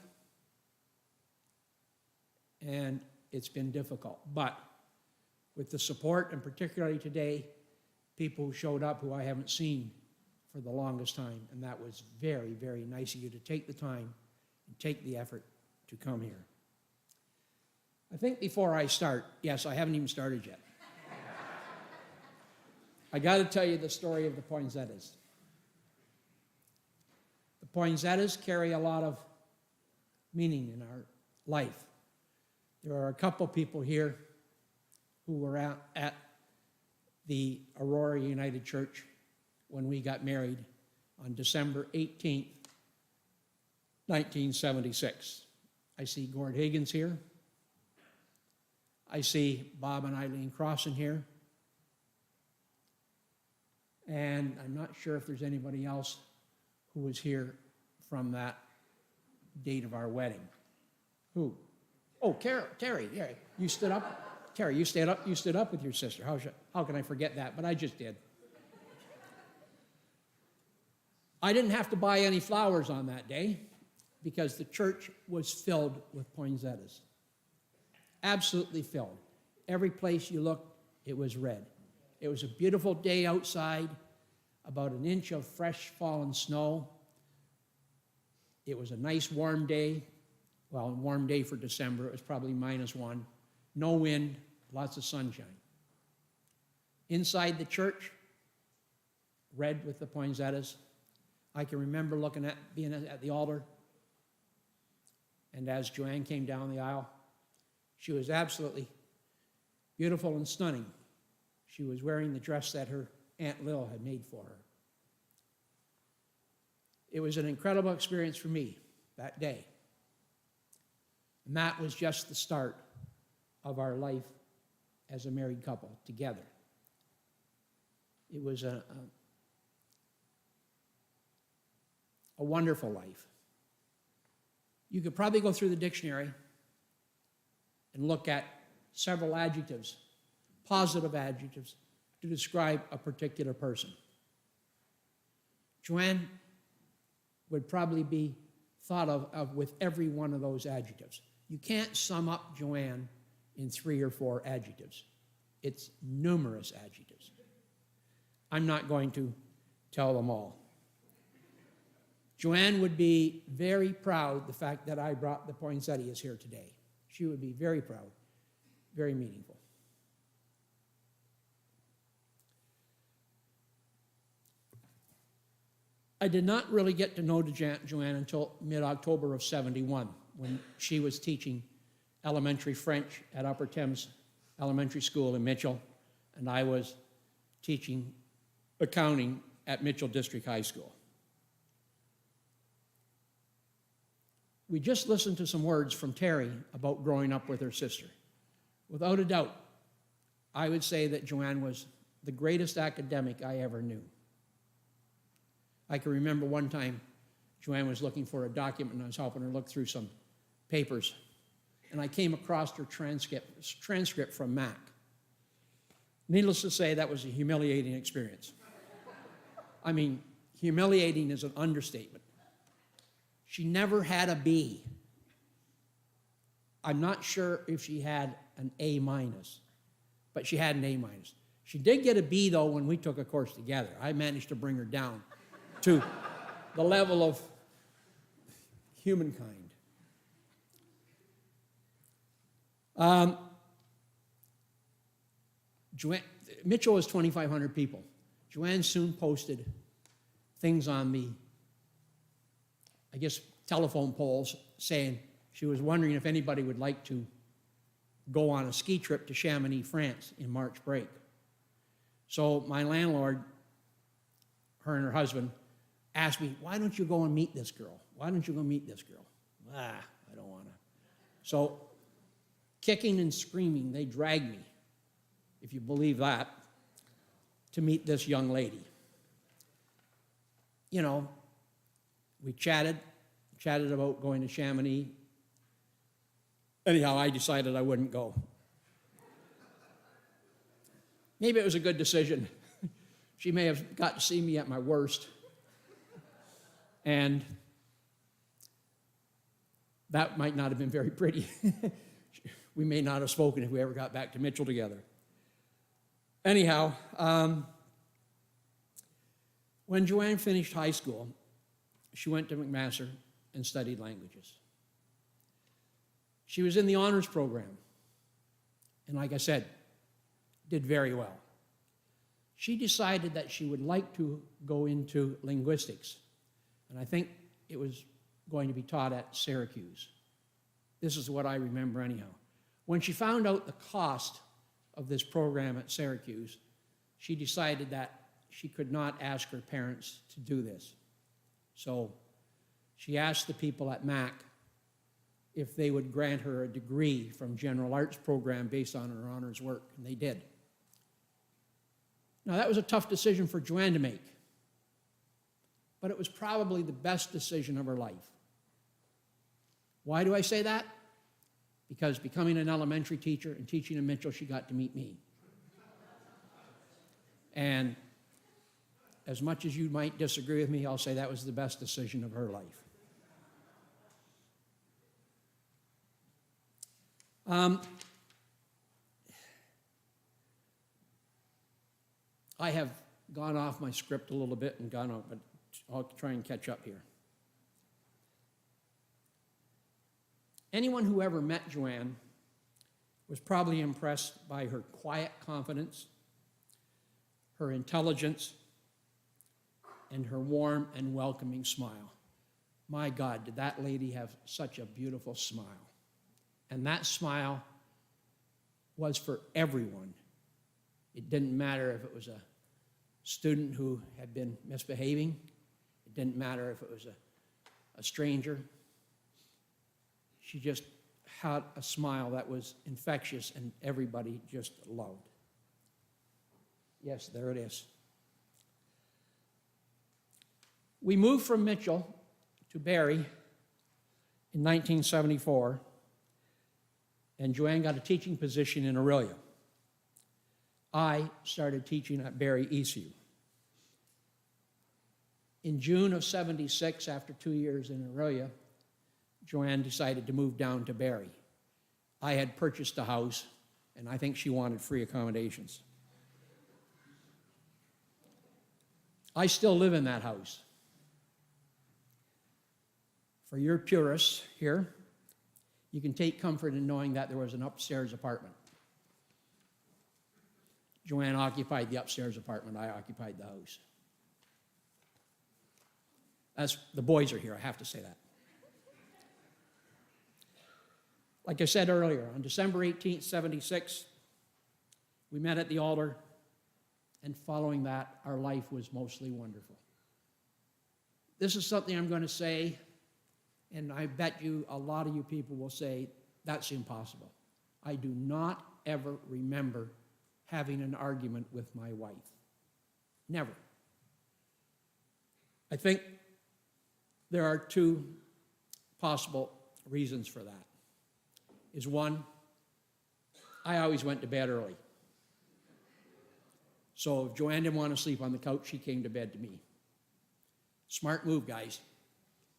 and it's been difficult. But with the support, and particularly today, people who showed up who I haven't seen for the longest time, and that was very, very nice of you to take the time and take the effort to come here. I think before I start, yes, I haven't even started yet. I got to tell you the story of the poinsettias. The poinsettias carry a lot of meaning in our life. There are a couple people here who were at the Aurora United Church when we got married on December 18th, 1976. I see Gord Higgins here. I see Bob and Eileen Crossan here. And I'm not sure if there's anybody else who was here from that date of our wedding. Who? Oh, Terry, yeah, you stood up. Terry, you stood up with your sister. How can I forget that? But I just did. I didn't have to buy any flowers on that day because the church was filled with poinsettias. Absolutely filled. Every place you looked, it was red. It was a beautiful day outside, about an inch of fresh fallen snow. It was a nice warm day. Well, a warm day for December. It was probably -1. No wind, lots of sunshine. Inside the church, red with the poinsettias. I can remember being at the altar, and as Joanne came down the aisle, she was absolutely beautiful and stunning. She was wearing the dress that her Aunt Lil had made for her. It was an incredible experience for me that day. And that was just the start of our life as a married couple together. It was a wonderful life. You could probably go through the dictionary and look at several adjectives, positive adjectives, to describe a particular person. Joanne would probably be thought of with every one of those adjectives. You can't sum up Joanne in 3 or 4 adjectives. It's numerous adjectives. I'm not going to tell them all. Joanne would be very proud the fact that I brought the poinsettias here today. She would be very proud, very meaningful. I did not really get to know Joanne until mid-October of '71, when she was teaching elementary French at Upper Thames Elementary School in Mitchell, and I was teaching accounting at Mitchell District High School. We just listened to some words from Terry about growing up with her sister. Without a doubt, I would say that Joanne was the greatest academic I ever knew. I can remember one time Joanne was looking for a document and I was helping her look through some papers, and I came across her transcript from Mac. Needless to say, that was a humiliating experience. I mean, humiliating is an understatement. She never had a B. I'm not sure if she had an A-, but she had an A-. She did get a B, though, when we took a course together. I managed to bring her down to the level of humankind. Mitchell was 2,500 people. Joanne soon posted things on the telephone poles saying she was wondering if anybody would like to go on a ski trip to Chamonix, France in March break. So my landlord, her and her husband, asked me, why don't you go and meet this girl? Why don't you go meet this girl? I don't want to. So kicking and screaming, they dragged me, if you believe that, to meet this young lady. You know, we chatted about going to Chamonix. Anyhow, I decided I wouldn't go. Maybe it was a good decision. She may have got to see me at my worst. And that might not have been very pretty. We may not have spoken if we ever got back to Mitchell together. Anyhow, when Joanne finished high school, she went to McMaster and studied languages. She was in the honors program, and like I said, did very well. She decided that she would like to go into linguistics, and I think it was going to be taught at Syracuse. This is what I remember anyhow. When she found out the cost of this program at Syracuse, she decided that she could not ask her parents to do this. So she asked the people at Mac if they would grant her a degree from general arts program based on her honors work, and they did. Now, that was a tough decision for Joanne to make, but it was probably the best decision of her life. Why do I say that? Because becoming an elementary teacher and teaching in Mitchell, she got to meet me. And as much as you might disagree with me, I'll say that was the best decision of her life. I have gone off my script a little bit and gone on, but I'll try and catch up here. Anyone who ever met Joanne was probably impressed by her quiet confidence, her intelligence, and her warm and welcoming smile. My God, did that lady have such a beautiful smile. And that smile was for everyone. It didn't matter if it was a student who had been misbehaving. It didn't matter if it was a stranger. She just had a smile that was infectious and everybody just loved. Yes, there it is. We moved from Mitchell to Barrie in 1974, and Joanne got a teaching position in Aurelia. I started teaching at Barrie ECU. In June of '76, after 2 years in Aurelia, Joanne decided to move down to Barrie. I had purchased a house, and I think she wanted free accommodations. I still live in that house. For your purists here, you can take comfort in knowing that there was an upstairs apartment. Joanne occupied the upstairs apartment. I occupied the house. The boys are here, I have to say that. Like I said earlier, on December 18th, '76, we met at the altar, and following that, our life was mostly wonderful. This is something I'm going to say, and I bet you a lot of you people will say, that's impossible. I do not ever remember having an argument with my wife. Never. I think there are two possible reasons for that. Is one, I always went to bed early. So if Joanne didn't want to sleep on the couch, she came to bed to me. Smart move, guys.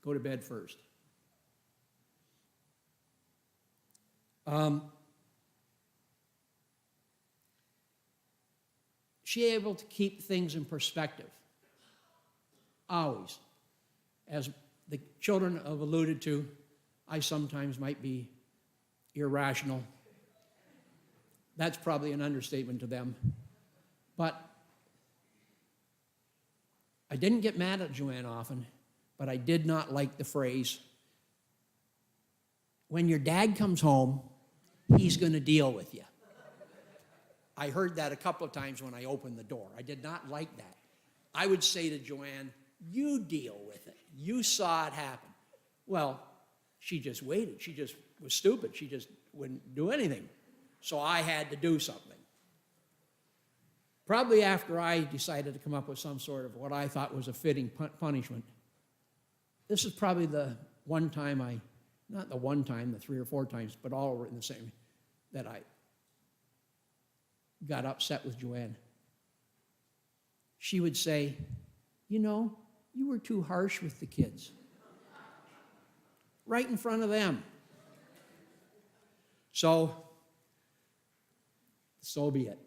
Go to bed first. She able to keep things in perspective. Always. As the children have alluded to, I sometimes might be irrational. That's probably an understatement to them. But I didn't get mad at Joanne often, but I did not like the phrase, when your dad comes home, he's going to deal with you. I heard that a couple of times when I opened the door. I did not like that. I would say to Joanne, you deal with it. You saw it happen. Well, she just waited. She just was stupid. She just wouldn't do anything. So I had to do something. Probably after I decided to come up with some sort of what I thought was a fitting punishment, this is probably the one time not the one time, the 3 or 4 times, but all were in the same, that I got upset with Joanne. She would say, you know, you were too harsh with the kids. Right in front of them. So be it.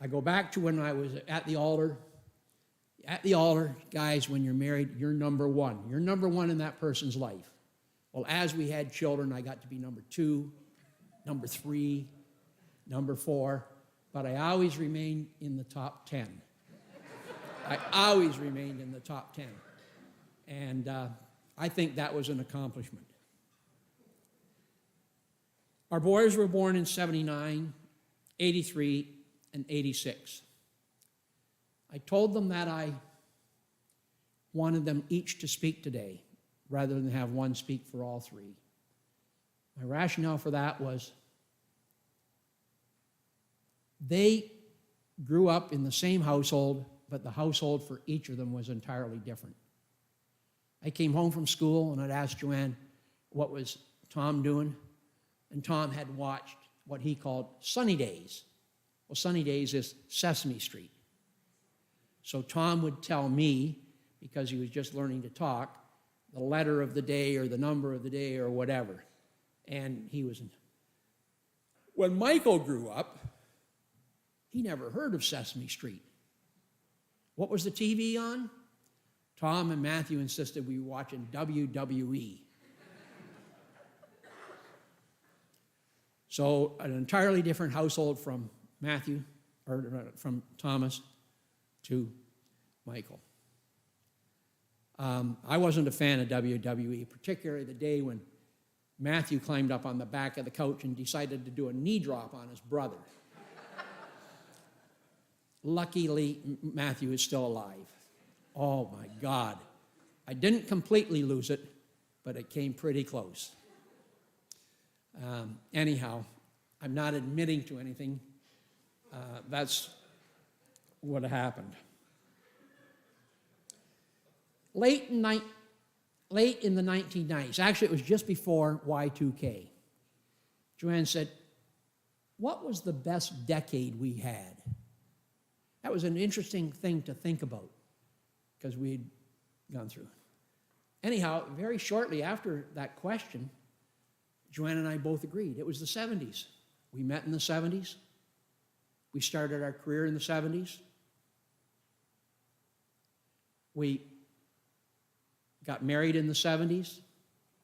I go back to when I was at the altar. At the altar, guys, when you're married, you're number one. You're number one in that person's life. Well, as we had children, I got to be number 2, number 3, number 4, but I always remained in the top 10. I always remained in the top 10. And I think that was an accomplishment. Our boys were born in '79, '83, and '86. I told them that I wanted them each to speak today, rather than have one speak for all 3. My rationale for that was they grew up in the same household but the household for each of them was entirely different. I came home from school and I'd ask Joanne, what was Tom doing? And Tom had watched what he called Sunny Days. Well, Sunny Days is Sesame Street. So Tom would tell me, because he was just learning to talk, the letter of the day or the number of the day or whatever. And he was... When Michael grew up, he never heard of Sesame Street. What was the TV on? Tom and Matthew insisted we were watching WWE. So an entirely different household from Matthew, or from Thomas to Michael. I wasn't a fan of WWE, particularly the day when Matthew climbed up on the back of the couch and decided to do a knee drop on his brother. Luckily, Matthew is still alive. Oh my God. I didn't completely lose it, but it came pretty close. Anyhow, I'm not admitting to anything. That's what happened. Late in the 1990s, actually it was just before Y2K, Joanne said, what was the best decade we had? That was an interesting thing to think about because we'd gone through. Anyhow, very shortly after that question, Joanne and I both agreed. It was the 70s. We met in the 70s. We started our career in the 70s. We got married in the 70s.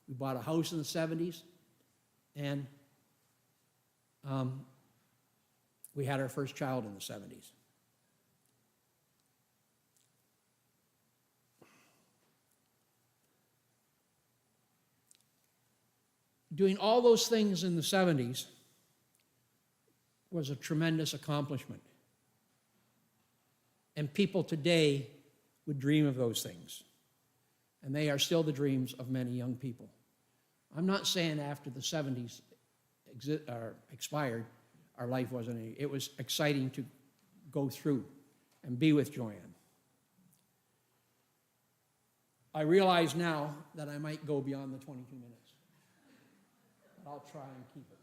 We bought a house in the 70s. And we had our first child in the 70s. Doing all those things in the 70s was a tremendous accomplishment. And people today would dream of those things. And they are still the dreams of many young people. I'm not saying after the 70s expired, our life wasn't any. It was exciting to go through and be with Joanne. I realize now that I might go beyond the 22 minutes. I'll try and keep it.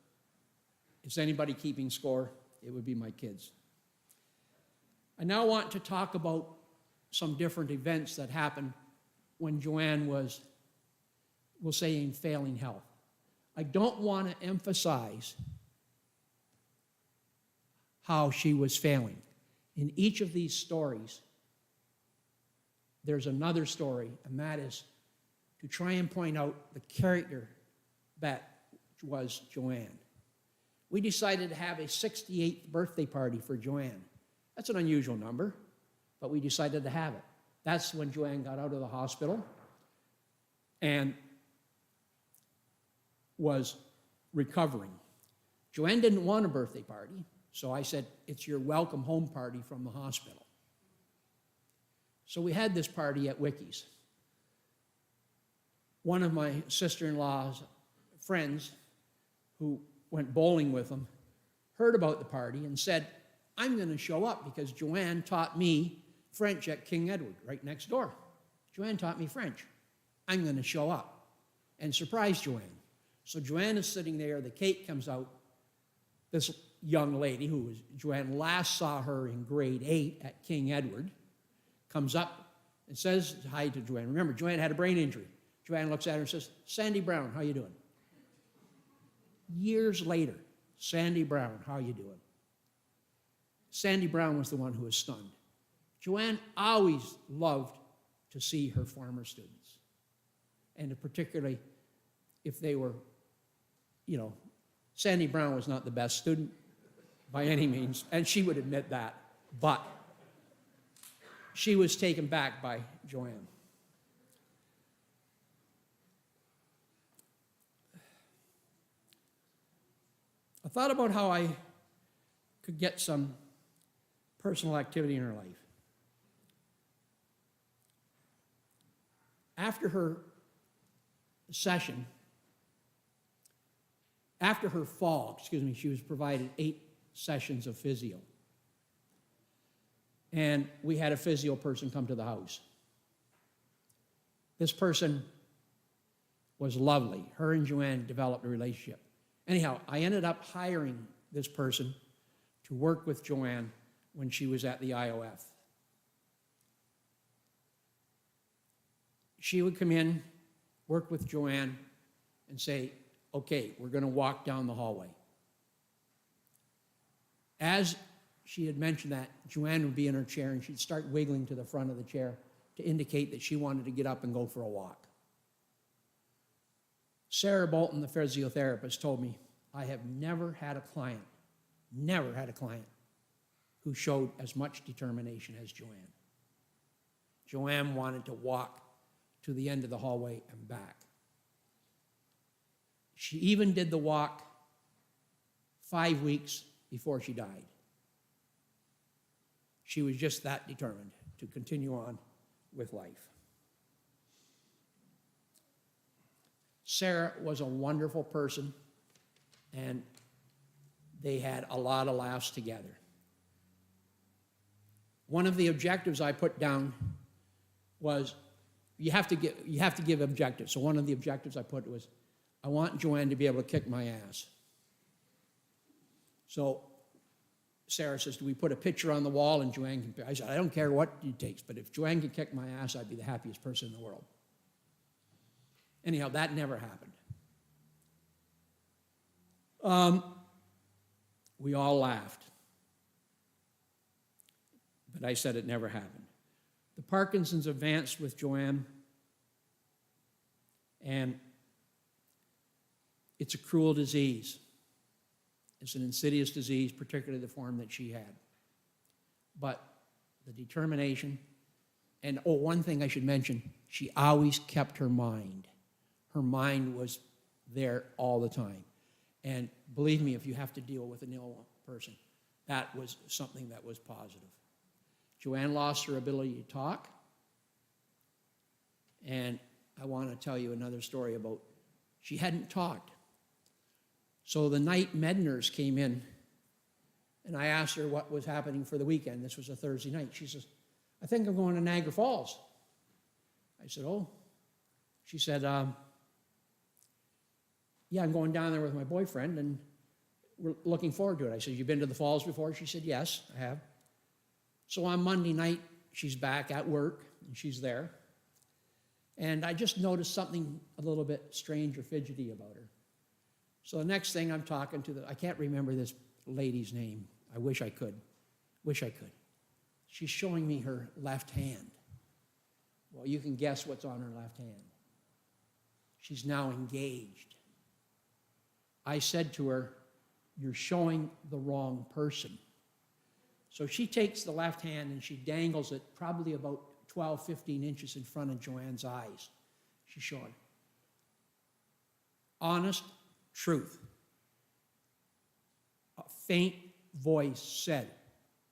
Is anybody keeping score? It would be my kids. I now want to talk about some different events that happened when Joanne was, we'll say, in failing health. I don't want to emphasize how she was failing. In each of these stories, there's another story, and that is to try and point out the character that was Joanne. We decided to have a 68th birthday party for Joanne. That's an unusual number, but we decided to have it. That's when Joanne got out of the hospital and was recovering. Joanne didn't want a birthday party, so I said, it's your welcome home party from the hospital. So we had this party at Wicky's. One of my sister-in-law's friends who went bowling with him heard about the party and said, I'm going to show up because Joanne taught me French at King Edward, right next door. Joanne taught me French. I'm going to show up and surprise Joanne. So Joanne is sitting there, the cake comes out. This young lady, who was Joanne last saw her in grade 8 at King Edward, comes up and says hi to Joanne. Remember, Joanne had a brain injury. Joanne looks at her and says, Sandy Brown, how you doing? Years later, Sandy Brown, how you doing? Sandy Brown was the one who was stunned. Joanne always loved to see her former students, and particularly if they were, Sandy Brown was not the best student by any means, and she would admit that, but she was taken back by Joanne. I thought about how I could get some personal activity in her life. After her session, after her fall, she was provided 8 sessions of physio. and we had a physio person come to the house. This person was lovely. Her and Joanne developed a relationship. Anyhow, I ended up hiring this person to work with Joanne when she was at the IOF. She would come in, work with Joanne, and say, okay, we're going to walk down the hallway. As she had mentioned that, Joanne would be in her chair and she'd start wiggling to the front of the chair to indicate that she wanted to get up and go for a walk. Sarah Bolton, the physiotherapist, told me, I have never had a client who showed as much determination as Joanne. Joanne wanted to walk to the end of the hallway and back. She even did the walk 5 weeks before she died. She was just that determined to continue on with life. Sarah was a wonderful person, and they had a lot of laughs together. One of the objectives I put down was you have to give objectives. So one of the objectives I put was, I want Joanne to be able to kick my ass. So Sarah says, do we put a picture on the wall and Joanne can, I said, I don't care what it takes, but if Joanne can kick my ass, I'd be the happiest person in the world. Anyhow, that never happened. We all laughed. But I said it never happened. The Parkinson's advanced with Joanne, and it's a cruel disease. It's an insidious disease, particularly the form that she had. But the determination, and one thing I should mention, she always kept her mind. Her mind was there all the time. And believe me, if you have to deal with an ill person, that was something that was positive. Joanne lost her ability to talk. And I want to tell you another story about, she hadn't talked. So the night Medners came in, and I asked her what was happening for the weekend. This was a Thursday night. She says, I think I'm going to Niagara Falls. I said, oh. She said, yeah, I'm going down there with my boyfriend, and we're looking forward to it. I said, you've been to the falls before? She said, yes, I have. So on Monday night, she's back at work, and she's there. And I just noticed something a little bit strange or fidgety about her. So the next thing I'm talking to, I can't remember this lady's name. I wish I could. She's showing me her left hand. Well, you can guess what's on her left hand. She's now engaged. I said to her, you're showing the wrong person. So she takes the left hand and she dangles it probably about 12, 15 inches in front of Joanne's eyes. She's showing. Honest truth. A faint voice said,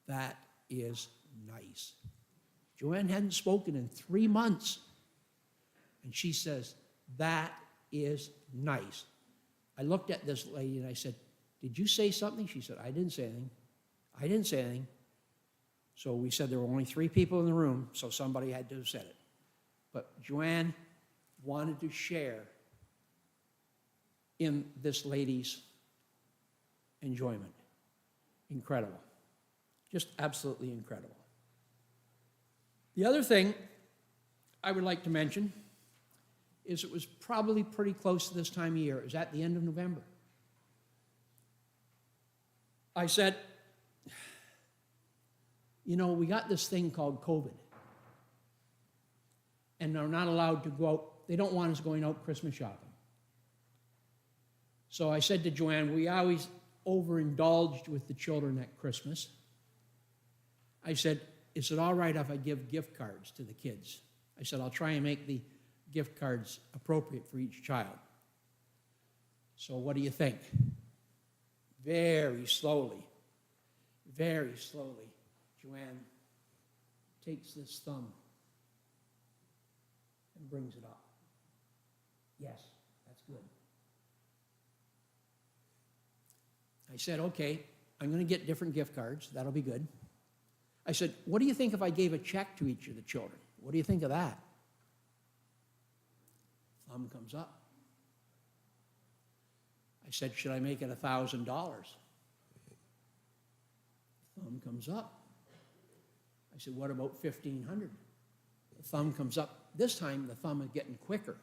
that is nice. Joanne hadn't spoken in 3 months. And she says, that is nice. I looked at this lady and I said, did you say something? She said, I didn't say anything. I didn't say anything. So we said there were only 3 people in the room, so somebody had to have said it. But Joanne wanted to share in this lady's enjoyment. Incredible. Just absolutely incredible. The other thing I would like to mention is it was probably pretty close to this time of year. It was at the end of November. I said, you know, we got this thing called COVID. And they're not allowed to go out. They don't want us going out Christmas shopping. So I said to Joanne, we always overindulged with the children at Christmas. I said, is it all right if I give gift cards to the kids? I said, I'll try and make the gift cards appropriate for each child. So what do you think? Very slowly, Joanne takes this thumb and brings it up. Yes, that's good. I said, okay, I'm going to get different gift cards. That'll be good. I said, what do you think if I gave a check to each of the children? What do you think of that? Thumb comes up. I said, should I make it $1,000? Thumb comes up. I said, what about $1,500? The thumb comes up. This time, the thumb is getting quicker.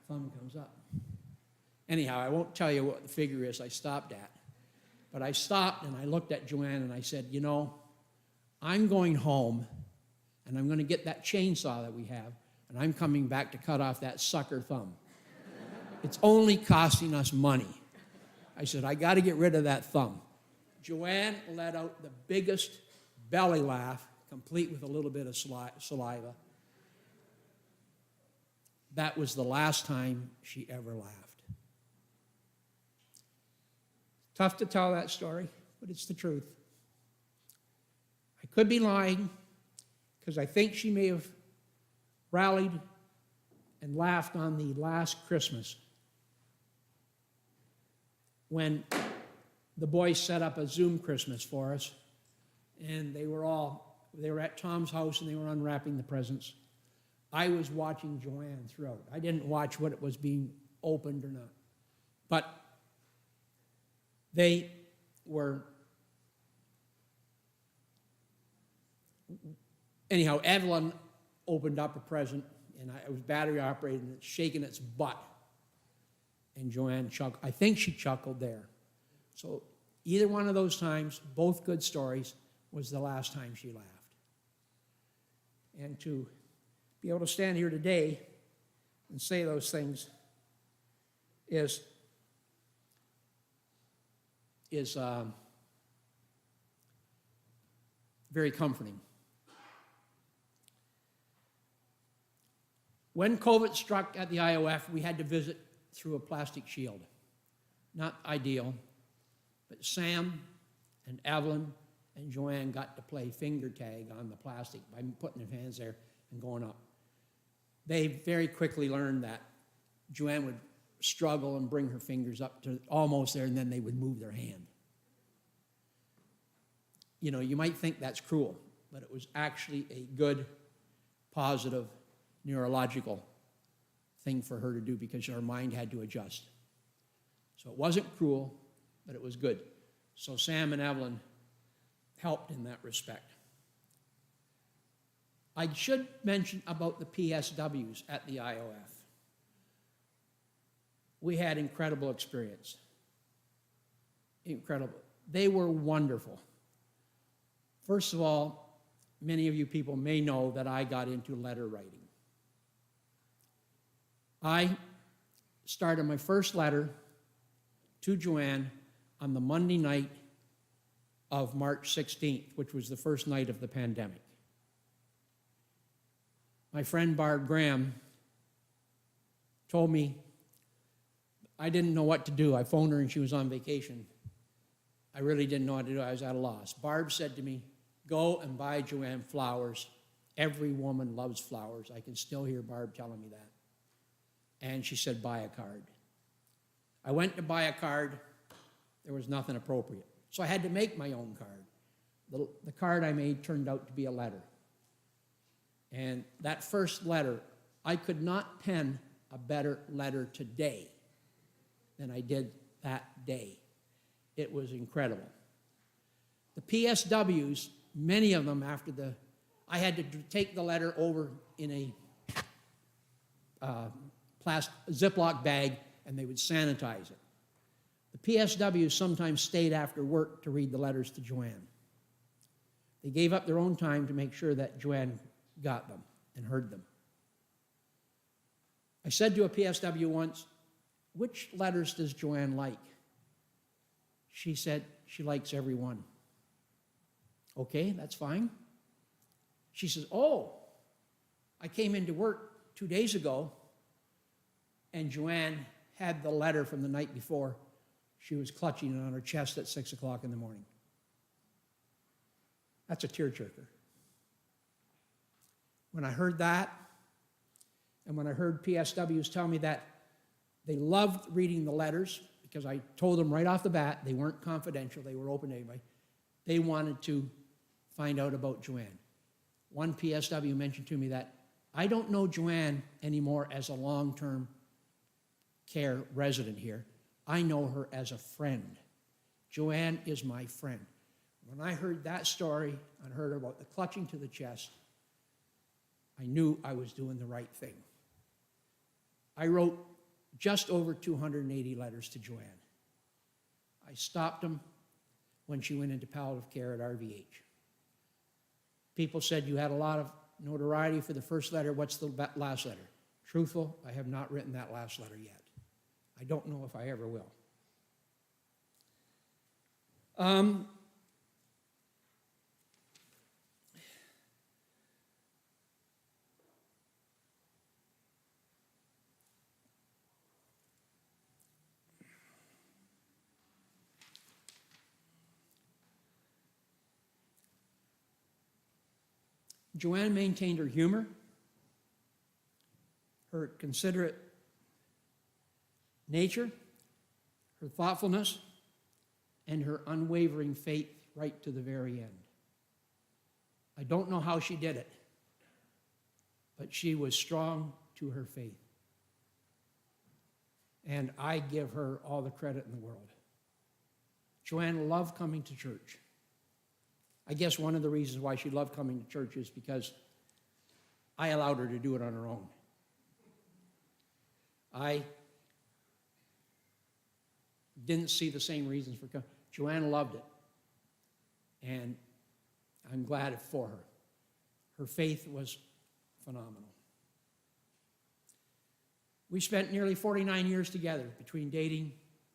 Thumb comes up. Anyhow, I won't tell you what the figure is I stopped at. But I stopped and I looked at Joanne and I said, you know, I'm going home and I'm going to get that chainsaw that we have and I'm coming back to cut off that sucker thumb. It's only costing us money. I said, I got to get rid of that thumb. Joanne let out the biggest belly laugh, complete with a little bit of saliva. That was the last time she ever laughed. Tough to tell that story, but it's the truth. I could be lying, because I think she may have rallied and laughed on the last Christmas when the boys set up a Zoom Christmas for us, and they were at Tom's house and they were unwrapping the presents. I was watching Joanne throughout. I didn't watch what it was being opened or not. But they were, anyhow, Evelyn opened up a present, and it was battery operated, and it's shaking its butt. And Joanne chuckled. I think she chuckled there. So either one of those times, both good stories, was the last time she laughed. And to be able to stand here today and say those things is very comforting. When COVID struck at the IOF, we had to visit through a plastic shield. Not ideal, but Sam and Evelyn and Joanne got to play finger tag on the plastic by putting their hands there and going up. They very quickly learned that Joanne would struggle and bring her fingers up to almost there, and then they would move their hand. You know, you might think that's cruel, but it was actually a good, positive, neurological thing for her to do because her mind had to adjust. So it wasn't cruel, but it was good. So Sam and Evelyn helped in that respect. I should mention about the PSWs at the IOF. We had incredible experience. Incredible. They were wonderful. First of all, many of you people may know that I got into letter writing. I started my first letter to Joanne on the Monday night of March 16th, which was the first night of the pandemic. My friend Barb Graham told me I didn't know what to do. I phoned her and she was on vacation. I really didn't know what to do. I was at a loss. Barb said to me, go and buy Joanne flowers. Every woman loves flowers. I can still hear Barb telling me that. And she said, buy a card. I went to buy a card. There was nothing appropriate. So I had to make my own card. The card I made turned out to be a letter. And that first letter, I could not pen a better letter today than I did that day. It was incredible. The PSWs, many of them I had to take the letter over in a Ziploc bag and they would sanitize it. The PSWs sometimes stayed after work to read the letters to Joanne. They gave up their own time to make sure that Joanne got them and heard them. I said to a PSW once, which letters does Joanne like? She said she likes every one. Okay, that's fine. She says, oh, I came into work 2 days ago and Joanne had the letter from the night before. She was clutching it on her chest at 6 o'clock in the morning. That's a tearjerker. When I heard that, and when I heard PSWs tell me that they loved reading the letters, because I told them right off the bat they weren't confidential, they were open to anybody, they wanted to find out about Joanne. One PSW mentioned to me that I don't know Joanne anymore as a long-term care resident here. I know her as a friend. Joanne is my friend. When I heard that story and heard about the clutching to the chest, I knew I was doing the right thing. I wrote just over 280 letters to Joanne. I stopped them when she went into palliative care at RVH. People said you had a lot of notoriety for the first letter. What's the last letter? Truthful, I have not written that last letter yet. I don't know if I ever will. Joanne maintained her humor, her considerate nature, her thoughtfulness, and her unwavering faith right to the very end. I don't know how she did it, but she was strong to her faith. And I give her all the credit in the world. Joanne loved coming to church. I guess one of the reasons why she loved coming to church is because I allowed her to do it on her own. I didn't see the same reasons for coming. Joanne loved it, and I'm glad for her. Her faith was phenomenal. We spent nearly 49 years together between dating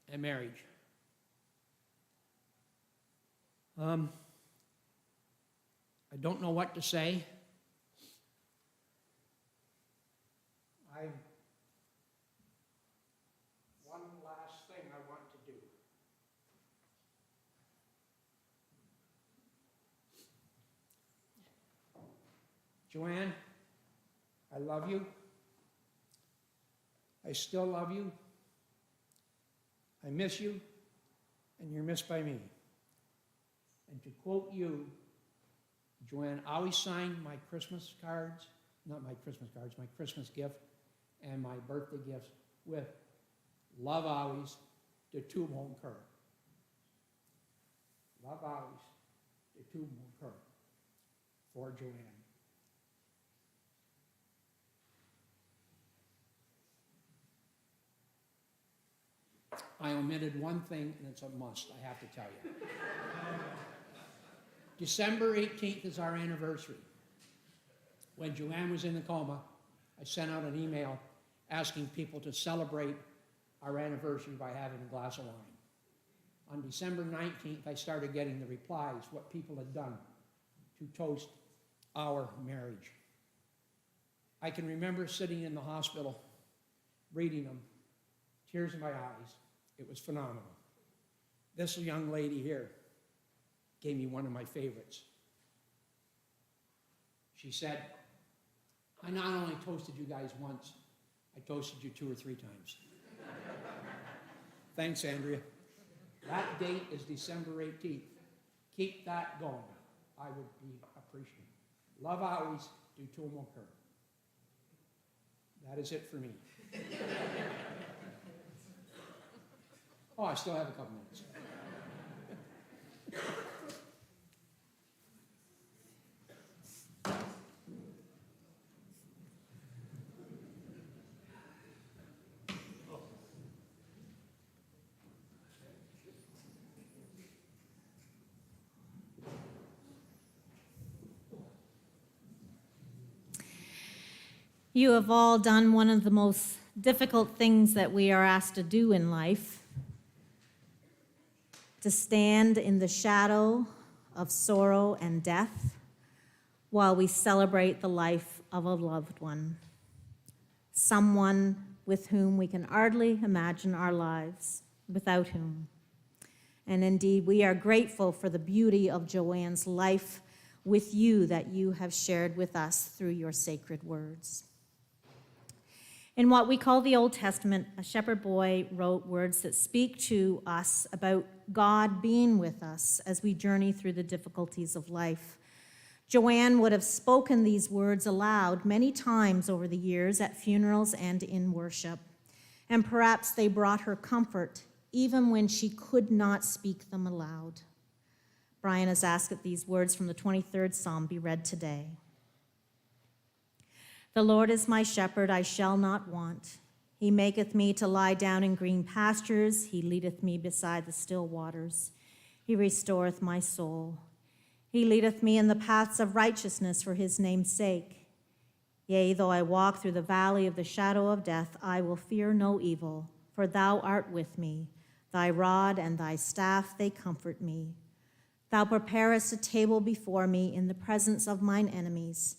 and marriage. I don't know what to say. One last thing I want to do. Joanne, I love you. I still love you. I miss you, and you're missed by me. And to quote you, Joanne always signed my Christmas cards, not my Christmas cards, my Christmas gift and my birthday gifts with love always, de tout mon cœur. Love always, de tout mon cœur, for Joanne. I omitted one thing, and it's a must, I have to tell you. December 18th is our anniversary. When Joanne was in the coma, I sent out an email asking people to celebrate our anniversary by having a glass of wine. On December 19th, I started getting the replies, what people had done to toast our marriage. I can remember sitting in the hospital, reading them, tears in my eyes. It was phenomenal. This young lady here gave me one of my favorites. She said, I not only toasted you guys once, I toasted you 2 or 3 times. Thanks, Andrea. That date is December 18th. Keep that going. I would be appreciative. Love always, do tout mon cœur. That is it for me. Oh, I still have a couple minutes. You have all done one of the most difficult things that we are asked to do in life, to stand in the shadow of sorrow and death while we celebrate the life of a loved one, someone with whom we can hardly imagine our lives without whom. And indeed, we are grateful for the beauty of Joanne's life with you that you have shared with us through your sacred words. In what we call the Old Testament, a shepherd boy wrote words that speak to us about God being with us as we journey through the difficulties of life. Joanne would have spoken these words aloud many times over the years at funerals and in worship, and perhaps they brought her comfort even when she could not speak them aloud. Brian has asked that these words from the 23rd Psalm be read today. The Lord is my shepherd, I shall not want. He maketh me to lie down in green pastures. He leadeth me beside the still waters. He restoreth my soul. He leadeth me in the paths of righteousness for his name's sake. Yea, though I walk through the valley of the shadow of death, I will fear no evil, for thou art with me. Thy rod and thy staff, they comfort me. Thou preparest a table before me in the presence of mine enemies.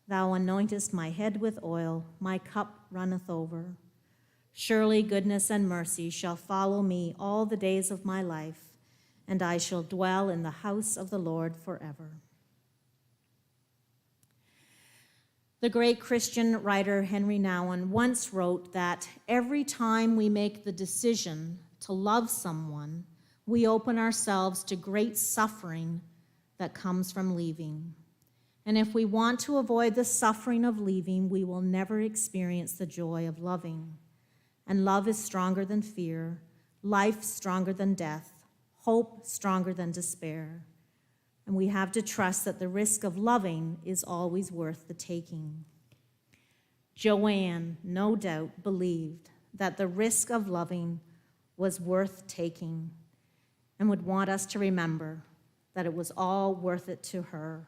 Thou anointest my head with oil, my cup runneth over. Surely goodness and mercy shall follow me all the days of my life, and I shall dwell in the house of the Lord forever. The great Christian writer Henry Nouwen once wrote that every time we make the decision to love someone, we open ourselves to great suffering that comes from leaving. And if we want to avoid the suffering of leaving, we will never experience the joy of loving. And love is stronger than fear, life stronger than death, hope stronger than despair. And we have to trust that the risk of loving is always worth the taking. Joanne, no doubt, believed that the risk of loving was worth taking and would want us to remember that it was all worth it to her,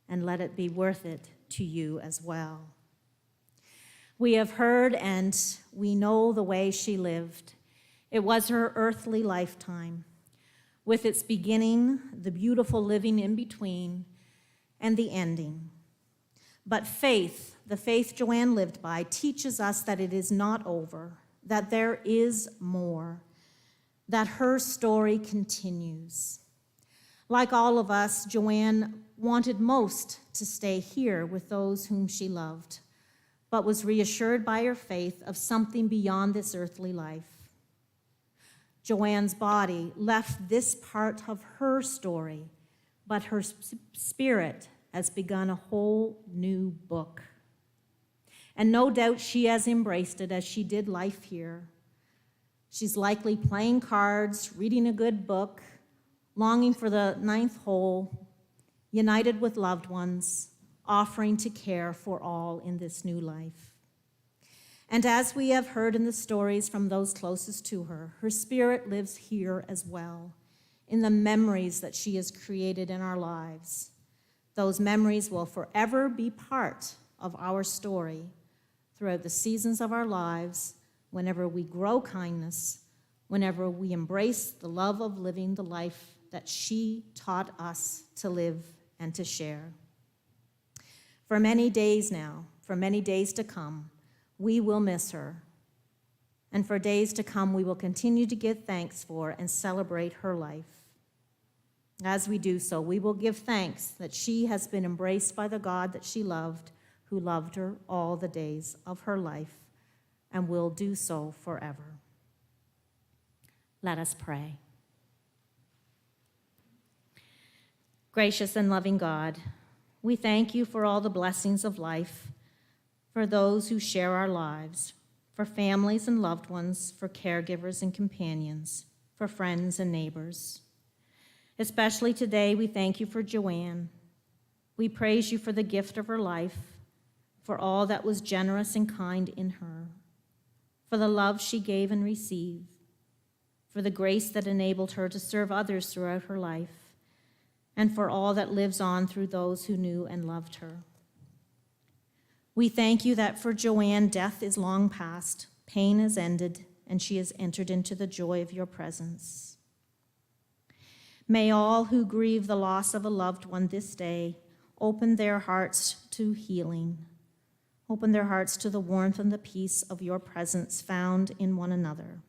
and let it be worth it to you as well. We have heard and we know the way she lived. It was her earthly lifetime, with its beginning, the beautiful living in between, and the ending. But faith, the faith Joanne lived by, teaches us that it is not over, that there is more, that her story continues. Like all of us, Joanne wanted most to stay here with those whom she loved, but was reassured by her faith of something beyond this earthly life. Joanne's body left this part of her story, but her spirit has begun a whole new book. And no doubt she has embraced it as she did life here. She's likely playing cards, reading a good book, longing for the 9th hole, united with loved ones, offering to care for all in this new life. And as we have heard in the stories from those closest to her, her spirit lives here as well, in the memories that she has created in our lives. Those memories will forever be part of our story throughout the seasons of our lives, whenever we grow kindness, whenever we embrace the love of living the life that she taught us to live and to share. For many days now, for many days to come, we will miss her. And for days to come, we will continue to give thanks for and celebrate her life. As we do so, we will give thanks that she has been embraced by the God that she loved, who loved her all the days of her life, and will do so forever. Let us pray. Gracious and loving God, we thank you for all the blessings of life, for those who share our lives, for families and loved ones, for caregivers and companions, for friends and neighbors. Especially today, we thank you for Joanne. We praise you for the gift of her life, for all that was generous and kind in her, for the love she gave and received, for the grace that enabled her to serve others throughout her life, and for all that lives on through those who knew and loved her. We thank you that for Joanne, death is long past, pain is ended, and she has entered into the joy of your presence. May all who grieve the loss of a loved one this day open their hearts to healing, open their hearts to the warmth and the peace of your presence found in one another.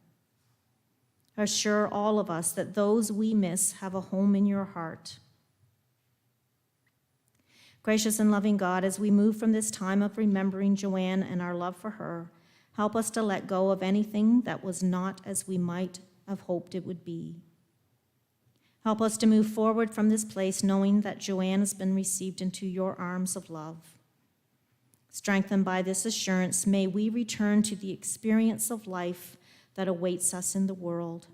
Assure all of us that those we miss have a home in your heart. Gracious and loving God, as we move from this time of remembering Joanne and our love for her, help us to let go of anything that was not as we might have hoped it would be. Help us to move forward from this place knowing that Joanne has been received into your arms of love. Strengthened by this assurance, may we return to the experience of life that awaits us in the world,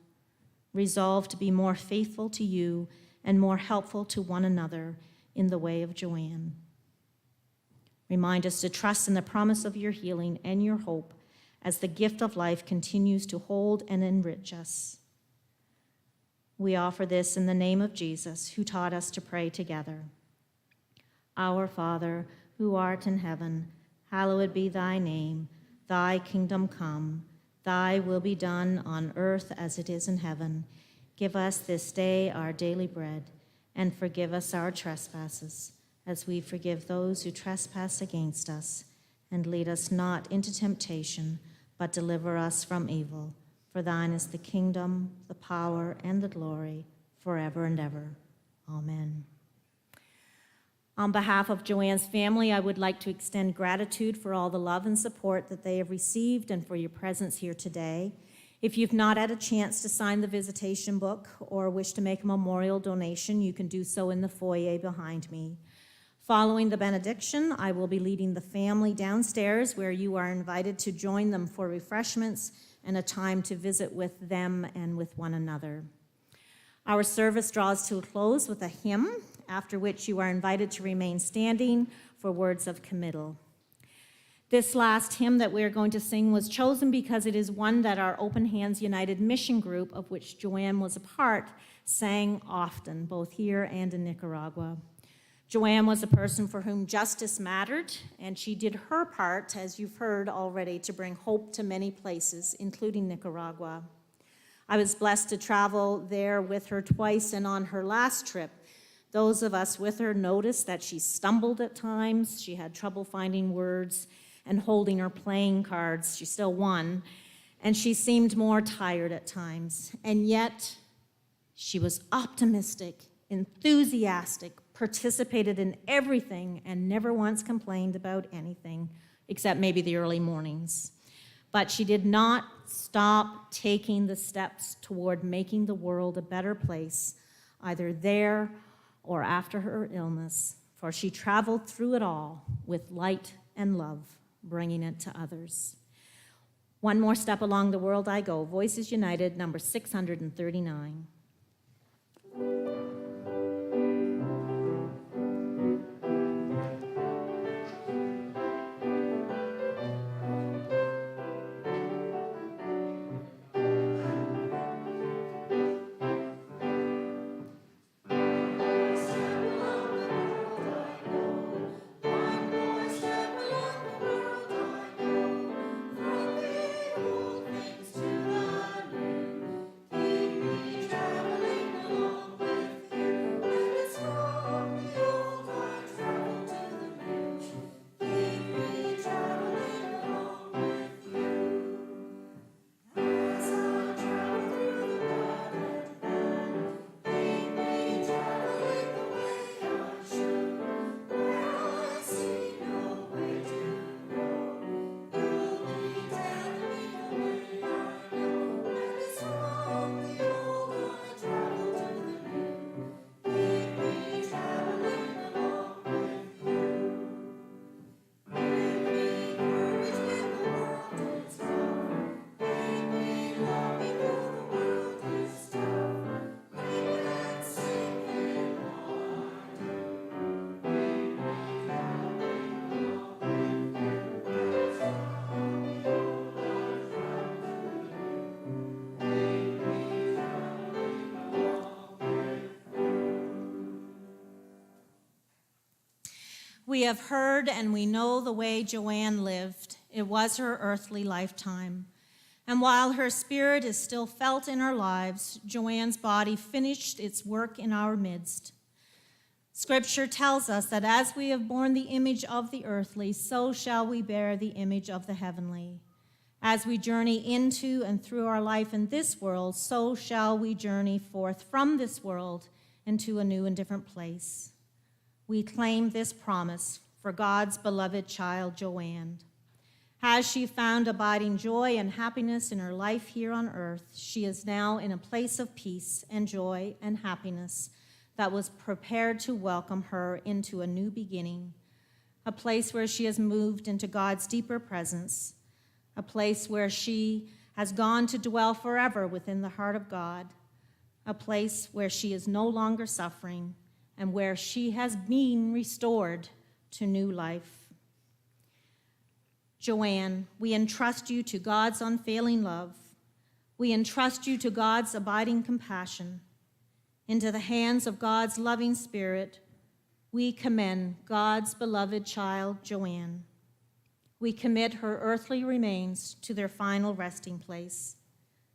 resolved to be more faithful to you and more helpful to one another in the way of Joanne. Remind us to trust in the promise of your healing and your hope as the gift of life continues to hold and enrich us. We offer this in the name of Jesus, who taught us to pray together. Our Father, who art in heaven, hallowed be thy name. Thy kingdom come, thy will be done on earth as it is in heaven. Give us this day our daily bread, and forgive us our trespasses, as we forgive those who trespass against us. And lead us not into temptation, but deliver us from evil. For thine is the kingdom, the power, and the glory, forever and ever. Amen. On behalf of Joanne's family, I would like to extend gratitude for all the love and support that they have received and for your presence here today. If you've not had a chance to sign the visitation book or wish to make a memorial donation, you can do so in the foyer behind me. Following the benediction, I will be leading the family downstairs, where you are invited to join them for refreshments and a time to visit with them and with one another. Our service draws to a close with a hymn, after which you are invited to remain standing for words of committal. This last hymn that we are going to sing was chosen because it is one that our Open Hands United Mission Group, of which Joanne was a part, sang often, both here and in Nicaragua. Joanne was a person for whom justice mattered, and she did her part, as you've heard already, to bring hope to many places, including Nicaragua. I was blessed to travel there with her twice, and on her last trip, those of us with her noticed that she stumbled at times, she had trouble finding words and holding her playing cards. She still won, and she seemed more tired at times. And yet, she was optimistic, enthusiastic, participated in everything, and never once complained about anything, except maybe the early mornings. But she did not stop taking the steps toward making the world a better place, either there or after her illness, for she traveled through it all with light and love, bringing it to others. One more step along the world I go. Voices United, number 639. We have heard and we know the way Joanne lived. It was her earthly lifetime. And while her spirit is still felt in our lives, Joanne's body finished its work in our midst. Scripture tells us that as we have borne the image of the earthly, so shall we bear the image of the heavenly. As we journey into and through our life in this world, so shall we journey forth from this world into a new and different place. We claim this promise for God's beloved child, Joanne. Has she found abiding joy and happiness in her life here on earth, she is now in a place of peace and joy and happiness that was prepared to welcome her into a new beginning, a place where she has moved into God's deeper presence, a place where she has gone to dwell forever within the heart of God, a place where she is no longer suffering and where she has been restored to new life. Joanne, we entrust you to God's unfailing love. We entrust you to God's abiding compassion. Into the hands of God's loving Spirit, we commend God's beloved child, Joanne. We commit her earthly remains to their final resting place,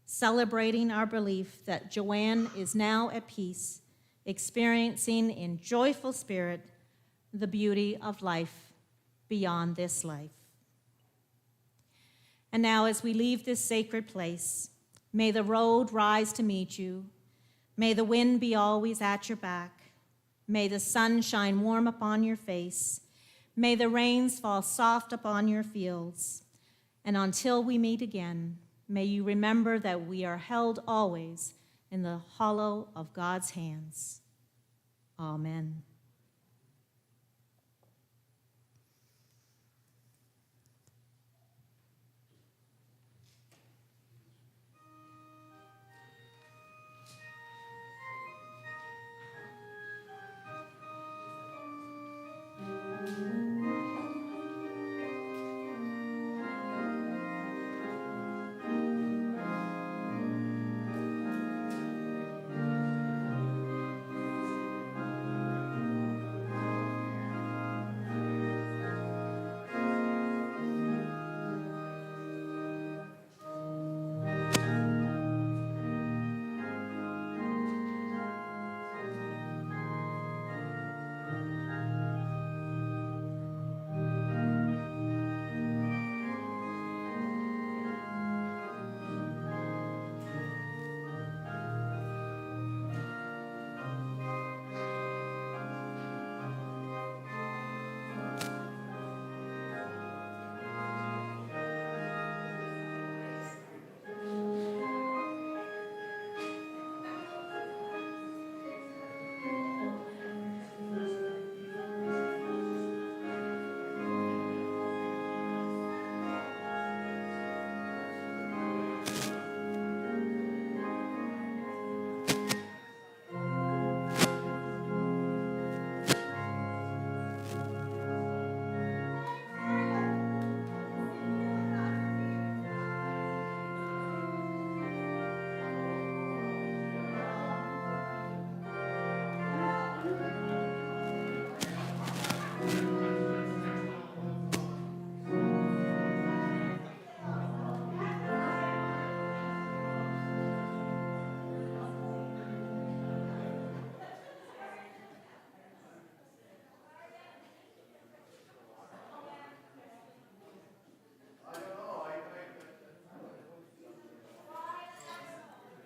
celebrating our belief that Joanne is now at peace, experiencing in joyful spirit the beauty of life beyond this life. And now, as we leave this sacred place, may the road rise to meet you. May the wind be always at your back. May the sun shine warm upon your face. May the rains fall soft upon your fields. And until we meet again, may you remember that we are held always in the hollow of God's hands. Amen.